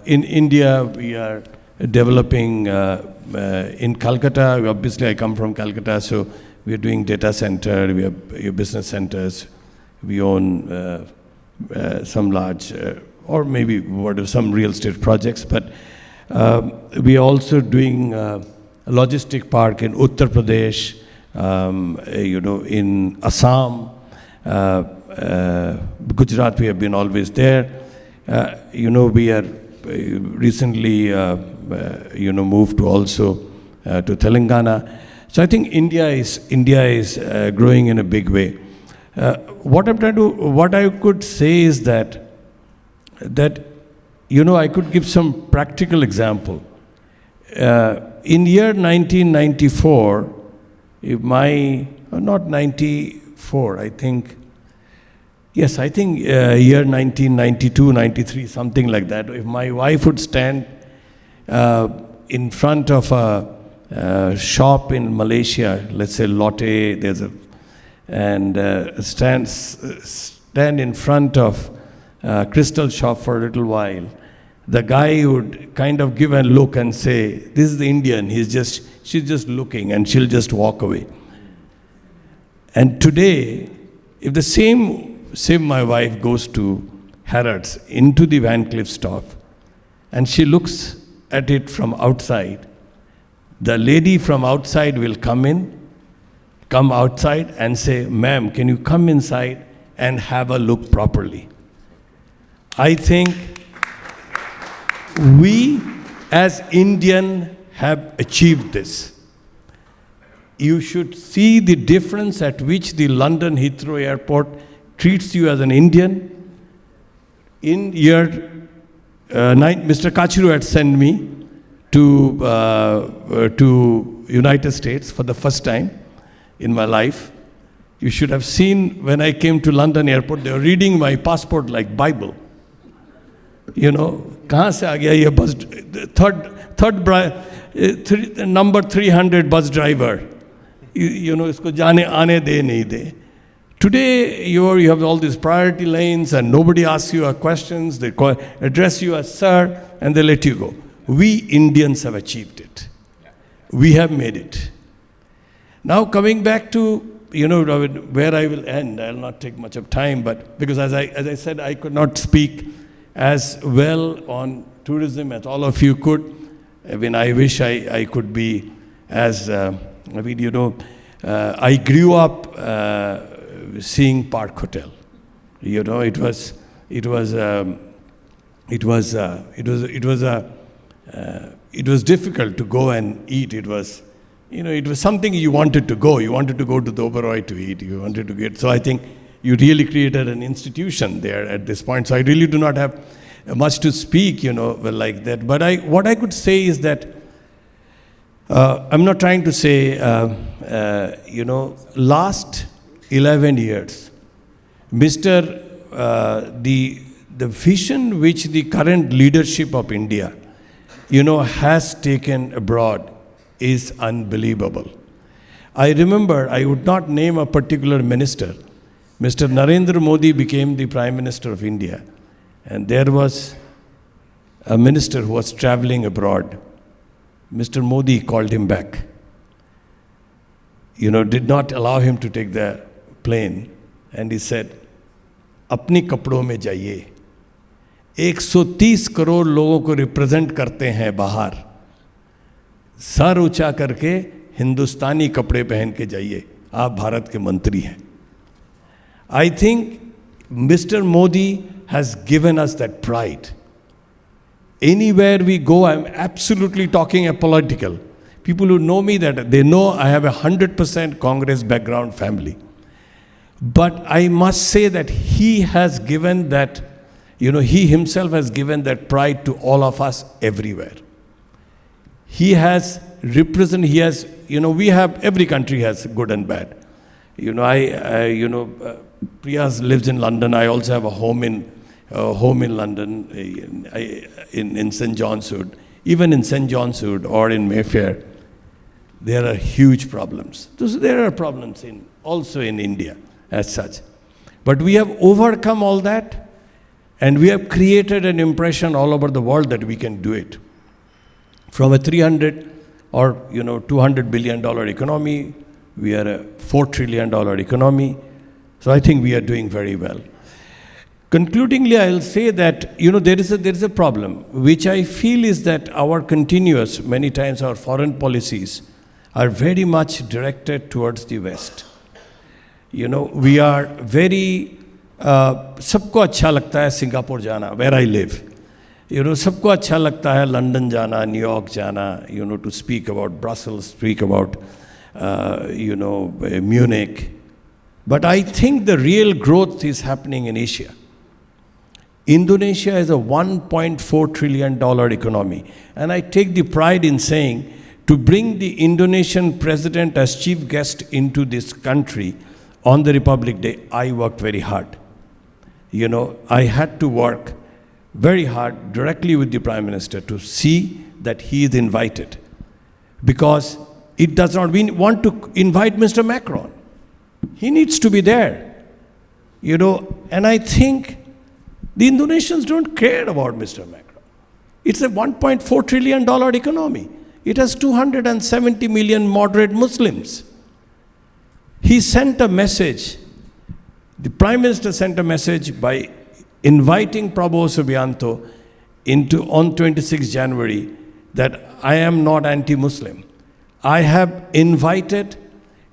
[SPEAKER 6] in India we are developing, in Calcutta, obviously I come from Calcutta, so we are doing data center, we have business centers, we own some large, or maybe some real estate projects, but we are also doing a logistic park in Uttar Pradesh, in Assam, Gujarat, we have been always there. We are recently, moved to also to Telangana. So I think India is growing in a big way. What I could say is that I could give some practical example. In year 1994, not 94, I think, yes, I think year 1992, 93, something like that. If my wife would stand in front of a shop in Malaysia, let's say Lotte, there's and stand in front of crystal shop for a little while, the guy would kind of give a look and say, "This is the Indian, she's just looking," and she'll just walk away. And today, if the same my wife goes to Harrods, into the Van Cleef stop, and she looks at it from outside, the lady from outside will come outside and say, "Ma'am, can you come inside and have a look properly?" I think we as Indian have achieved this. You should see the difference at which the London Heathrow Airport treats you as an Indian. In year 9, Mr. Kachru had sent me to United States for the first time in my life. You should have seen when I came to London Airport, they were reading my passport like Bible. You know, कहाँ से आ गया ये bus? Number 300 bus driver. You know, इसको जाने आने दे नहीं दे. Today, you have all these priority lanes and nobody asks you questions. They address you as sir and they let you go. We Indians have achieved it. We have made it. Now coming back to, where I will end, I'll not take much of time, but because as I said, I could not speak as well on tourism as all of you could. I mean, I wish I could be as, I grew up seeing Park Hotel. It was difficult to go and eat. It was something you wanted to go. You wanted to go to the Oberoi to eat. You wanted to get. So I think you really created an institution there at this point. So I really do not have much to speak, like that. But what I could say is that I'm not trying to say, last 11 years, the vision which the current leadership of India, has taken abroad is unbelievable. I remember, I would not name a particular minister. Mr. Narendra Modi became the Prime Minister of India. And there was a minister who was traveling abroad. Mr. Modi called him back. Did not allow him to take the plane. And he said, "Apni kapdon mein jaiye. 130 crore लोगों को represent करते हैं बाहर. Sir ऊंचा करके हिंदुस्तानी कपड़े पहन के जाइए. आप भारत के मंत्री हैं." I think Mr. Modi has given us that pride. Anywhere we go, I'm absolutely talking a political. People who know me, that they know I have a 100% Congress background family. But I must say that he has given that, he himself has given that pride to all of us everywhere. He has represented, we have, every country has good and bad. Priya lives in London. I also have a home in London, in St. John's Wood. Even in St. John's Wood or in Mayfair, there are huge problems. There are problems also in India as such. But we have overcome all that, and we have created an impression all over the world that we can do it. From a 300 or $200 billion economy, we are a $4 trillion economy. So I think we are doing very well. Concludingly, I'll say that there is a problem, which I feel is that many times our foreign policies are very much directed towards the West. We are very सबको अच्छा लगता है Singapore जाना, where I live. सबको अच्छा लगता है London जाना, न्यूयॉर्क जाना, to speak about Brussels, speak about Munich. But I think the real growth is happening in Asia. Indonesia is a $1.4 trillion economy. And I take the pride in saying, to bring the Indonesian president as chief guest into this country on the Republic Day, I worked very hard. I had to work very hard directly with the Prime Minister to see that he is invited. Because it does not, we want to invite Mr. Macron. He needs to be there. And I think the Indonesians don't care about Mr. Macron. It's a $1.4 trillion economy. It has 270 million moderate Muslims. He sent a message, the Prime Minister sent a message by inviting Prabowo Subianto on 26 January that I am not anti-Muslim. I have invited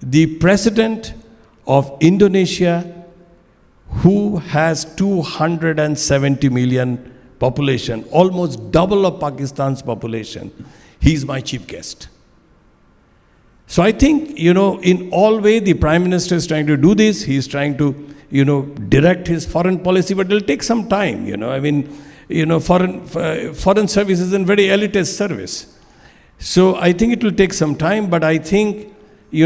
[SPEAKER 6] the President of Indonesia, who has 270 million population, almost double of Pakistan's population. He's my chief guest. So I think, in all way, the Prime Minister is trying to do this. He's trying to, direct his foreign policy, but it'll take some time, foreign service is a very elitist service. So I think it will take some time, but I think, the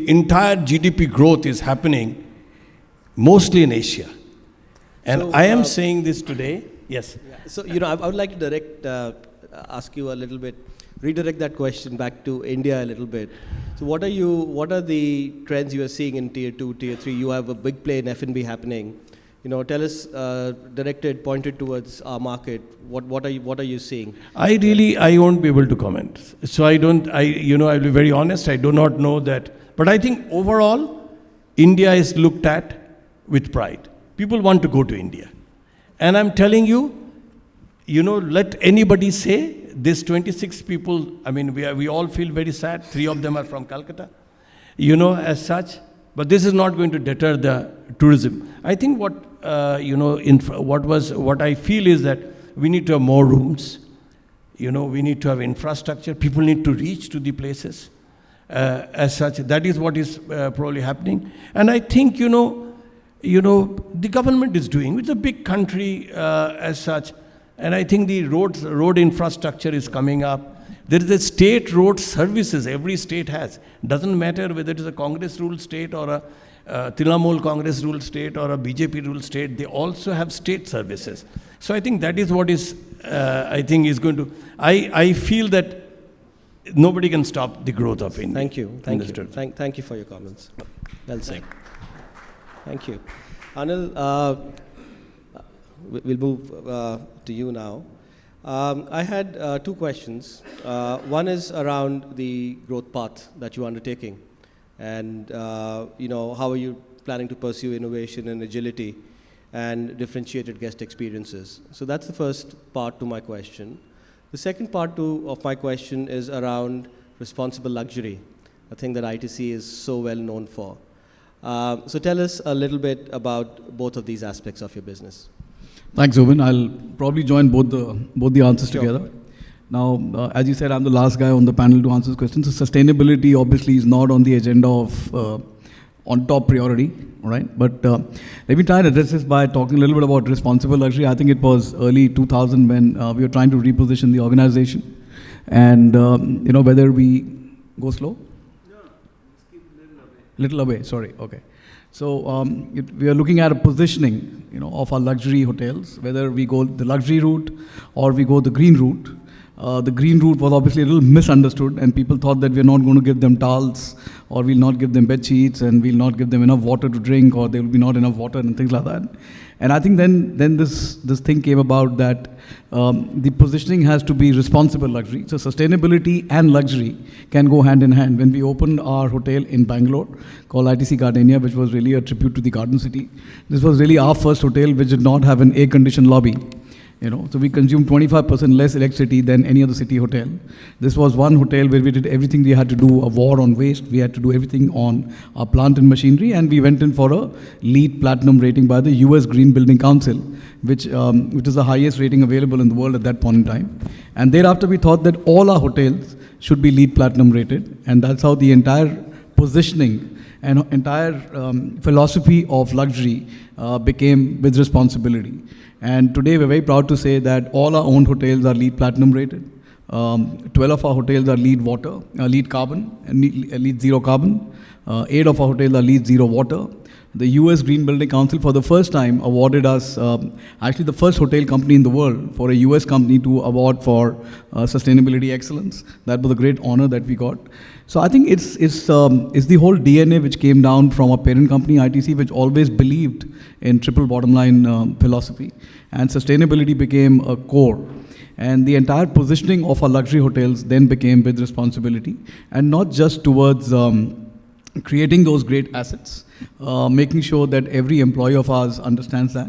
[SPEAKER 6] entire GDP growth is happening mostly in Asia. And
[SPEAKER 1] So,
[SPEAKER 6] I am saying this today. Yes.
[SPEAKER 1] So, I would like to ask you a little bit, redirect that question back to India a little bit. So what are the trends you are seeing in Tier 2, Tier 3? You have a big play in F&B happening. Tell us, pointed towards our market, what are you seeing?
[SPEAKER 6] I won't be able to comment. So I'll be very honest, I do not know that. But I think overall, India is looked at with pride. People want to go to India. And I'm telling you, let anybody say, this 26 people, we all feel very sad. 3 of them are from Calcutta, as such. But this is not going to deter the tourism. I think what I feel is that we need to have more rooms. We need to have infrastructure. People need to reach to the places. As such, that is what is probably happening. And I think, the government is doing. It's a big country as such. And I think the road infrastructure is coming up. There is a state road services every state has. Doesn't matter whether it is a Congress ruled state or a Trinamool Congress ruled state or a BJP ruled state. They also have state services. So I think that is what is, I think is going to, I feel that nobody can stop the growth of India.
[SPEAKER 1] Thank you. Thank you for your comments. Well said. Thank you. Anil, we'll move to you now. I had 2 questions. One is around the growth path that you're undertaking, and how are you planning to pursue innovation and agility and differentiated guest experiences? So that's the first part to my question. The second part of my question is around responsible luxury, a thing that ITC is so well known for. So tell us a little bit about both of these aspects of your business.
[SPEAKER 7] Thanks, Zubin. I'll probably join both the answers together. Now, as you said, I'm the last guy on the panel to answer this question. So sustainability obviously is not on the agenda of on top priority, right? But let me try and address this by talking a little bit about responsible luxury. I think it was early 2000 when we were trying to reposition the organization, and whether we go slow.
[SPEAKER 3] No, just keep
[SPEAKER 7] Little away. Sorry. Okay. So we are looking at a positioning, of our luxury hotels, whether we go the luxury route or we go the green route. The green route was obviously a little misunderstood, and people thought that we're not going to give them towels, or we'll not give them bed sheets, and we'll not give them enough water to drink, or there will be not enough water and things like that. And I think then this thing came about that the positioning has to be responsible luxury. So sustainability and luxury can go hand in hand. When we opened our hotel in Bangalore called ITC Gardenia, which was really a tribute to the Garden City, this was really our first hotel which did not have an air-conditioned lobby. So we consumed 25% less electricity than any other city hotel. This was one hotel where we did everything we had to do, a war on waste. We had to do everything on our plant and machinery, and we went in for a LEED Platinum rating by the US Green Building Council, which is the highest rating available in the world at that point in time. And thereafter we thought that all our hotels should be LEED Platinum rated, and that's how the entire positioning and entire philosophy of luxury became with responsibility. And today we're very proud to say that all our own hotels are LEED Platinum rated. 12 of our hotels are LEED water, LEED carbon, and LEED zero carbon. 8 of our hotels are LEED zero water. the US Green Building Council for the first time awarded us, actually the first hotel company in the world for a US company to award for sustainability excellence. That was a great honor that we got. So I think it's the whole DNA which came down from our parent company, ITC, which always believed in triple bottom line philosophy. And sustainability became a core. And the entire positioning of our luxury hotels then became with responsibility. And not just towards creating those great assets, making sure that every employee of ours understands that.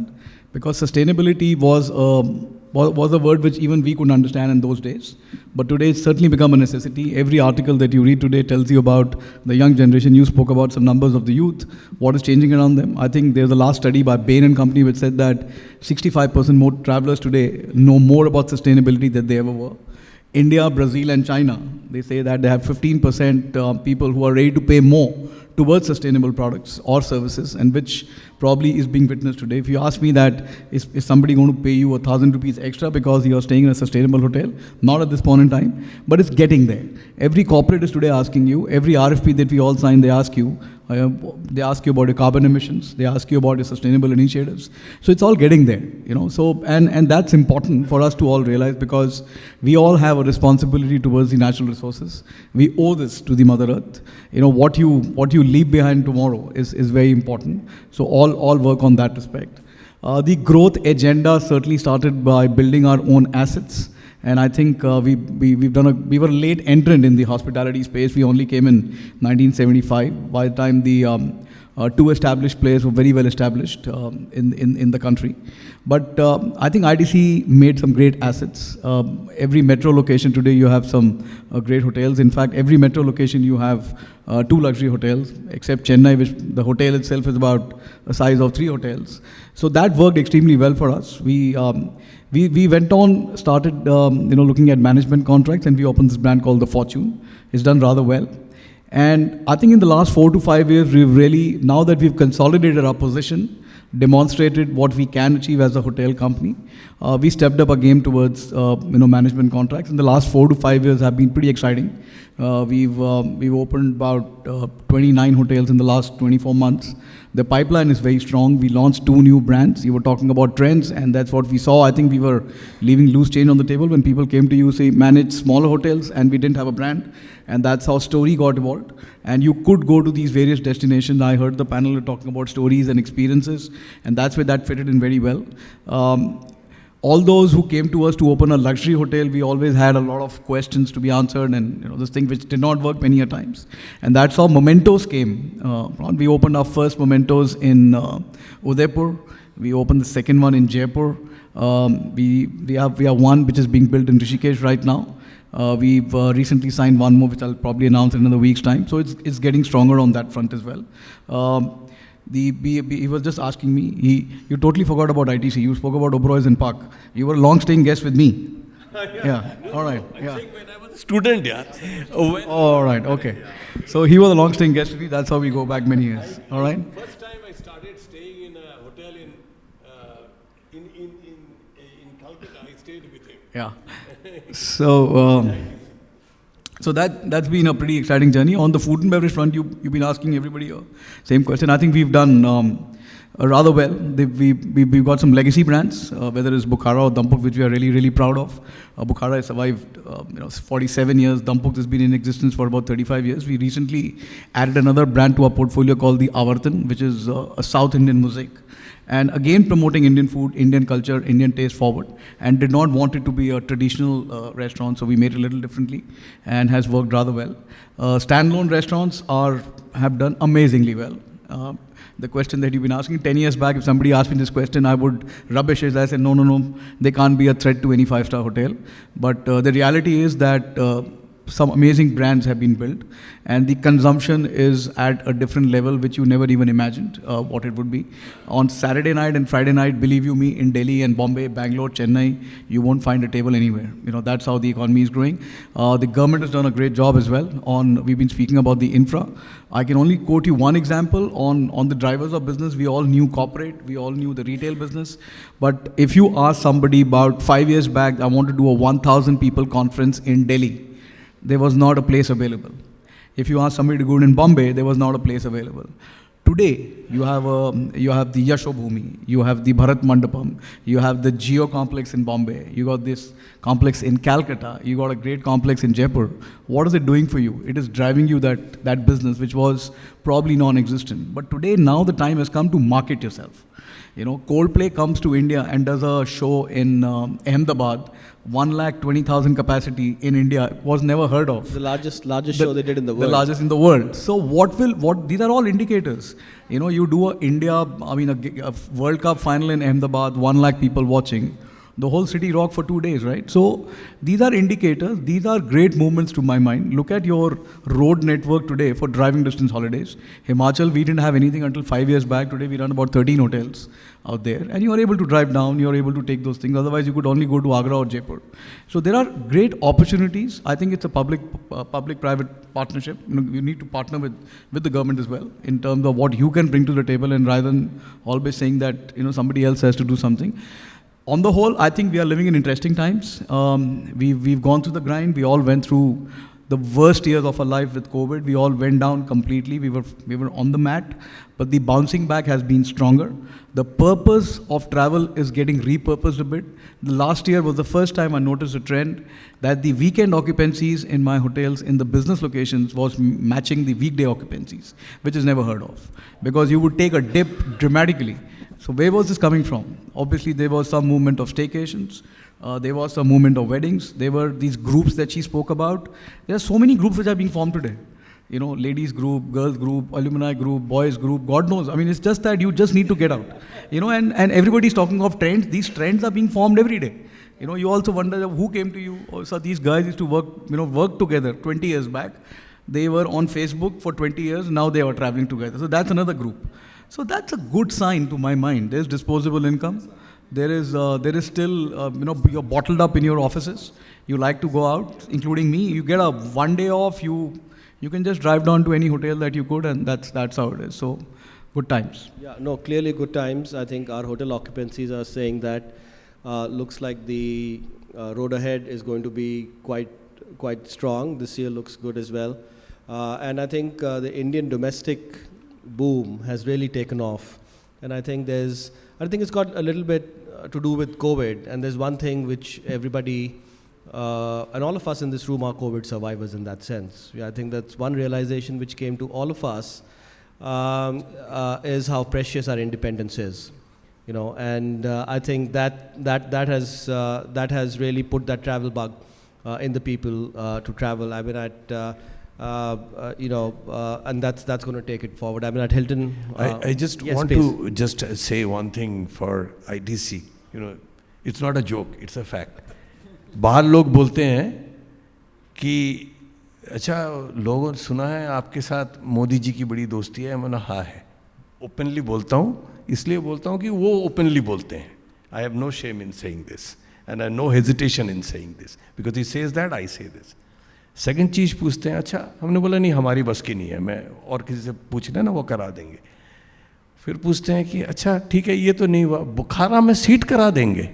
[SPEAKER 7] Because sustainability was a word which even we couldn't understand in those days. But today it's certainly become a necessity. Every article that you read today tells you about the young generation. You spoke about some numbers of the youth, what is changing around them. I think there's a last study by Bain & Company which said that 65% more travelers today know more about sustainability than they ever were. India, Brazil and China, they say that they have 15% people who are ready to pay more towards sustainable products or services, and which probably is being witnessed today. If you ask me that, is somebody going to pay you 1,000 rupees extra because you are staying in a sustainable hotel? Not at this point in time, but it's getting there. Every corporate is today asking you, every RFP that we all sign, they ask you about your carbon emissions, they ask you about your sustainable initiatives. So it's all getting there, you know. So, and that's important for us to all realize, because we all have a responsibility towards the natural resources. We owe this to the Mother Earth. You know, what you leave behind tomorrow is very important. So all work on that respect. The growth agenda certainly started by building our own assets. And I think we were a late entrant in the hospitality space. We only came in 1975. By the time the two established players were very well established in the country. But I think ITC made some great assets. Every metro location today you have some great hotels. In fact, every metro location you have 2 luxury hotels, except Chennai, which the hotel itself is about the size of 3 hotels. So that worked extremely well for us. We went on, started looking at management contracts, and we opened this brand called The Fortune. It's done rather well. And I think in the last 4 to 5 years, we've really, now that we've consolidated our position, demonstrated what we can achieve as a hotel company, we stepped up our game towards management contracts. And the last 4 to 5 years have been pretty exciting. We've opened about 29 hotels in the last 24 months. The pipeline is very strong. We launched 2 new brands. You were talking about trends, and that's what we saw. I think we were leaving loose change on the table when people came to you, say, manage smaller hotels, and we didn't have a brand. And that's how Story got evolved. And you could go to these various destinations. I heard the panel talking about stories and experiences, and that's where that fitted in very well. All those who came to us to open a luxury hotel, we always had a lot of questions to be answered, and this thing which did not work many a times. And that's how Mementos came. We opened our first Mementos in Udaipur. We opened the second one in Jaipur. We have one which is being built in Rishikesh right now. We've recently signed one more, which I'll probably announce in another week's time. So it's getting stronger on that front as well. He was just asking me, you totally forgot about ITC. You spoke about Oberoi's in Park. You were a long-staying guest with me. Yeah. All right. Yeah.
[SPEAKER 6] When I was a student, yeah.
[SPEAKER 7] All right. Okay. So he was a long-staying guest with me. That's how we go back many years. All right.
[SPEAKER 6] First time I started staying in a hotel in Calcutta, I stayed with him.
[SPEAKER 7] Yeah. So that's been a pretty exciting journey. On the food and beverage front, you've been asking everybody same question. I think we've done rather well. We've got some legacy brands, whether it's Bukhara or Dampuk, which we are really, really proud of. Bukhara has survived 47 years. Dampuk has been in existence for about 35 years. We recently added another brand to our portfolio called the Avartan, which is a South Indian mosaic. And again, promoting Indian food, Indian culture, Indian taste forward, and did not want it to be a traditional restaurant, so we made it a little differently, and has worked rather well. Standalone restaurants have done amazingly well. The question that you've been asking, 10 years back, if somebody asked me this question, I would rubbish it. I said, no, they can't be a threat to any 5-star hotel. But the reality is that some amazing brands have been built, and the consumption is at a different level which you never even imagined what it would be. On Saturday night and Friday night, believe you me, in Delhi and Bombay, Bangalore, Chennai, you won't find a table anywhere. That's how the economy is growing. The government has done a great job as well. We've been speaking about the infra. I can only quote you one example on the drivers of business. We all knew corporate, we all knew the retail business. But if you ask somebody about 5 years back, I want to do a 1,000 people conference in Delhi, there was not a place available. If you ask somebody to go in Bombay, there was not a place available. Today, you have the Yashobhumi, you have the Bharat Mandapam, you have the Geo complex in Bombay, you got this complex in Calcutta, you got a great complex in Jaipur. What is it doing for you? It is driving you that business which was probably non-existent. But today, now the time has come to market yourself. You know, Coldplay comes to India and does a show in Ahmedabad, 120,000 capacity in India, was never heard of.
[SPEAKER 1] The largest show they did in the world.
[SPEAKER 7] The largest in the world. So these are all indicators. You know, you do a World Cup final in Ahmedabad, 1 lakh people watching. The whole city rocked for 2 days, right? So these are indicators. These are great moments to my mind. Look at your road network today for driving distance holidays. Himachal, we didn't have anything until 5 years back. Today we run about 13 hotels out there. And you are able to drive down, you are able to take those things. Otherwise, you could only go to Agra or Jaipur. So there are great opportunities. I think it's a public-private partnership. You know, you need to partner with the government as well in terms of what you can bring to the table, and rather than always saying that, you know, somebody else has to do something. On the whole, I think we are living in interesting times. We've gone through the grind. We all went through the worst years of our life with COVID. We all went down completely. We were on the mat, but the bouncing back has been stronger. The purpose of travel is getting repurposed a bit. The last year was the first time I noticed a trend that the weekend occupancies in my hotels in the business locations was matching the weekday occupancies, which is never heard of, because you would take a dip dramatically. So where was this coming from? Obviously, there was some movement of staycations. There was some movement of weddings. There were these groups that she spoke about. There are so many groups which are being formed today. You know, ladies group, girls group, alumni group, boys group, God knows. I mean, it's just that you just need to get out. You know, and everybody's talking of trends. These trends are being formed every day. You know, you also wonder who came to you. Oh, so these guys used to work together 20 years back. They were on Facebook for 20 years. Now they are traveling together. So that's another group. So that's a good sign to my mind. There's disposable income. There is still, you're bottled up in your offices. You like to go out, including me. You get a 1 day off. You can just drive down to any hotel that you could, and that's how it is. So, good times.
[SPEAKER 1] Yeah, no, clearly good times. I think our hotel occupancies are saying that looks like the road ahead is going to be quite strong. This year looks good as well. And I think the Indian domestic boom has really taken off, and I think it's got a little bit to do with COVID. And there's one thing which everybody and all of us in this room are COVID survivors in that sense. Yeah, I think that's one realization which came to all of us is how precious our independence is. You know, and I think that has really put that travel bug in the people to travel. I mean, and that's going to take it forward. I mean, at Hilton,
[SPEAKER 6] I just want to just say one thing for ITC. You know, it's not a joke; it's a fact. बाहर लोग बोलते हैं कि अच्छा लोगों ने सुना है आपके साथ मोदी जी की बड़ी दोस्ती है. मैंने हाँ है. ओपनली बोलता हूँ, इसलिए बोलता हूँ कि वो ओपनली बोलते हैं. I have no shame in saying this, and I have no hesitation in saying this, because he says that, I say this. Second चीज़ पूछते हैं, अच्छा हमने बोला नहीं हमारी बस की नहीं है, मैं और किसी से पूछ लेना वो करा देंगे. फिर पूछते हैं कि अच्छा ठीक है ये तो नहीं हुआ, बुखारा में सीट करा देंगे.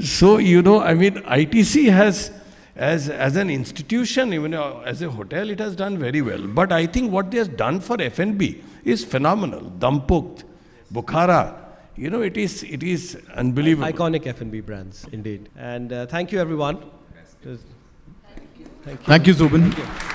[SPEAKER 6] So you know, I mean, ITC has as an institution, even as a hotel, it has done very well. But I think what they has done for F&B is phenomenal. Dampuk, Bukhara, you know, it is unbelievable.
[SPEAKER 1] Iconic F&B brands, indeed. And thank you, everyone.
[SPEAKER 7] Thank you, Zubin. Thank you.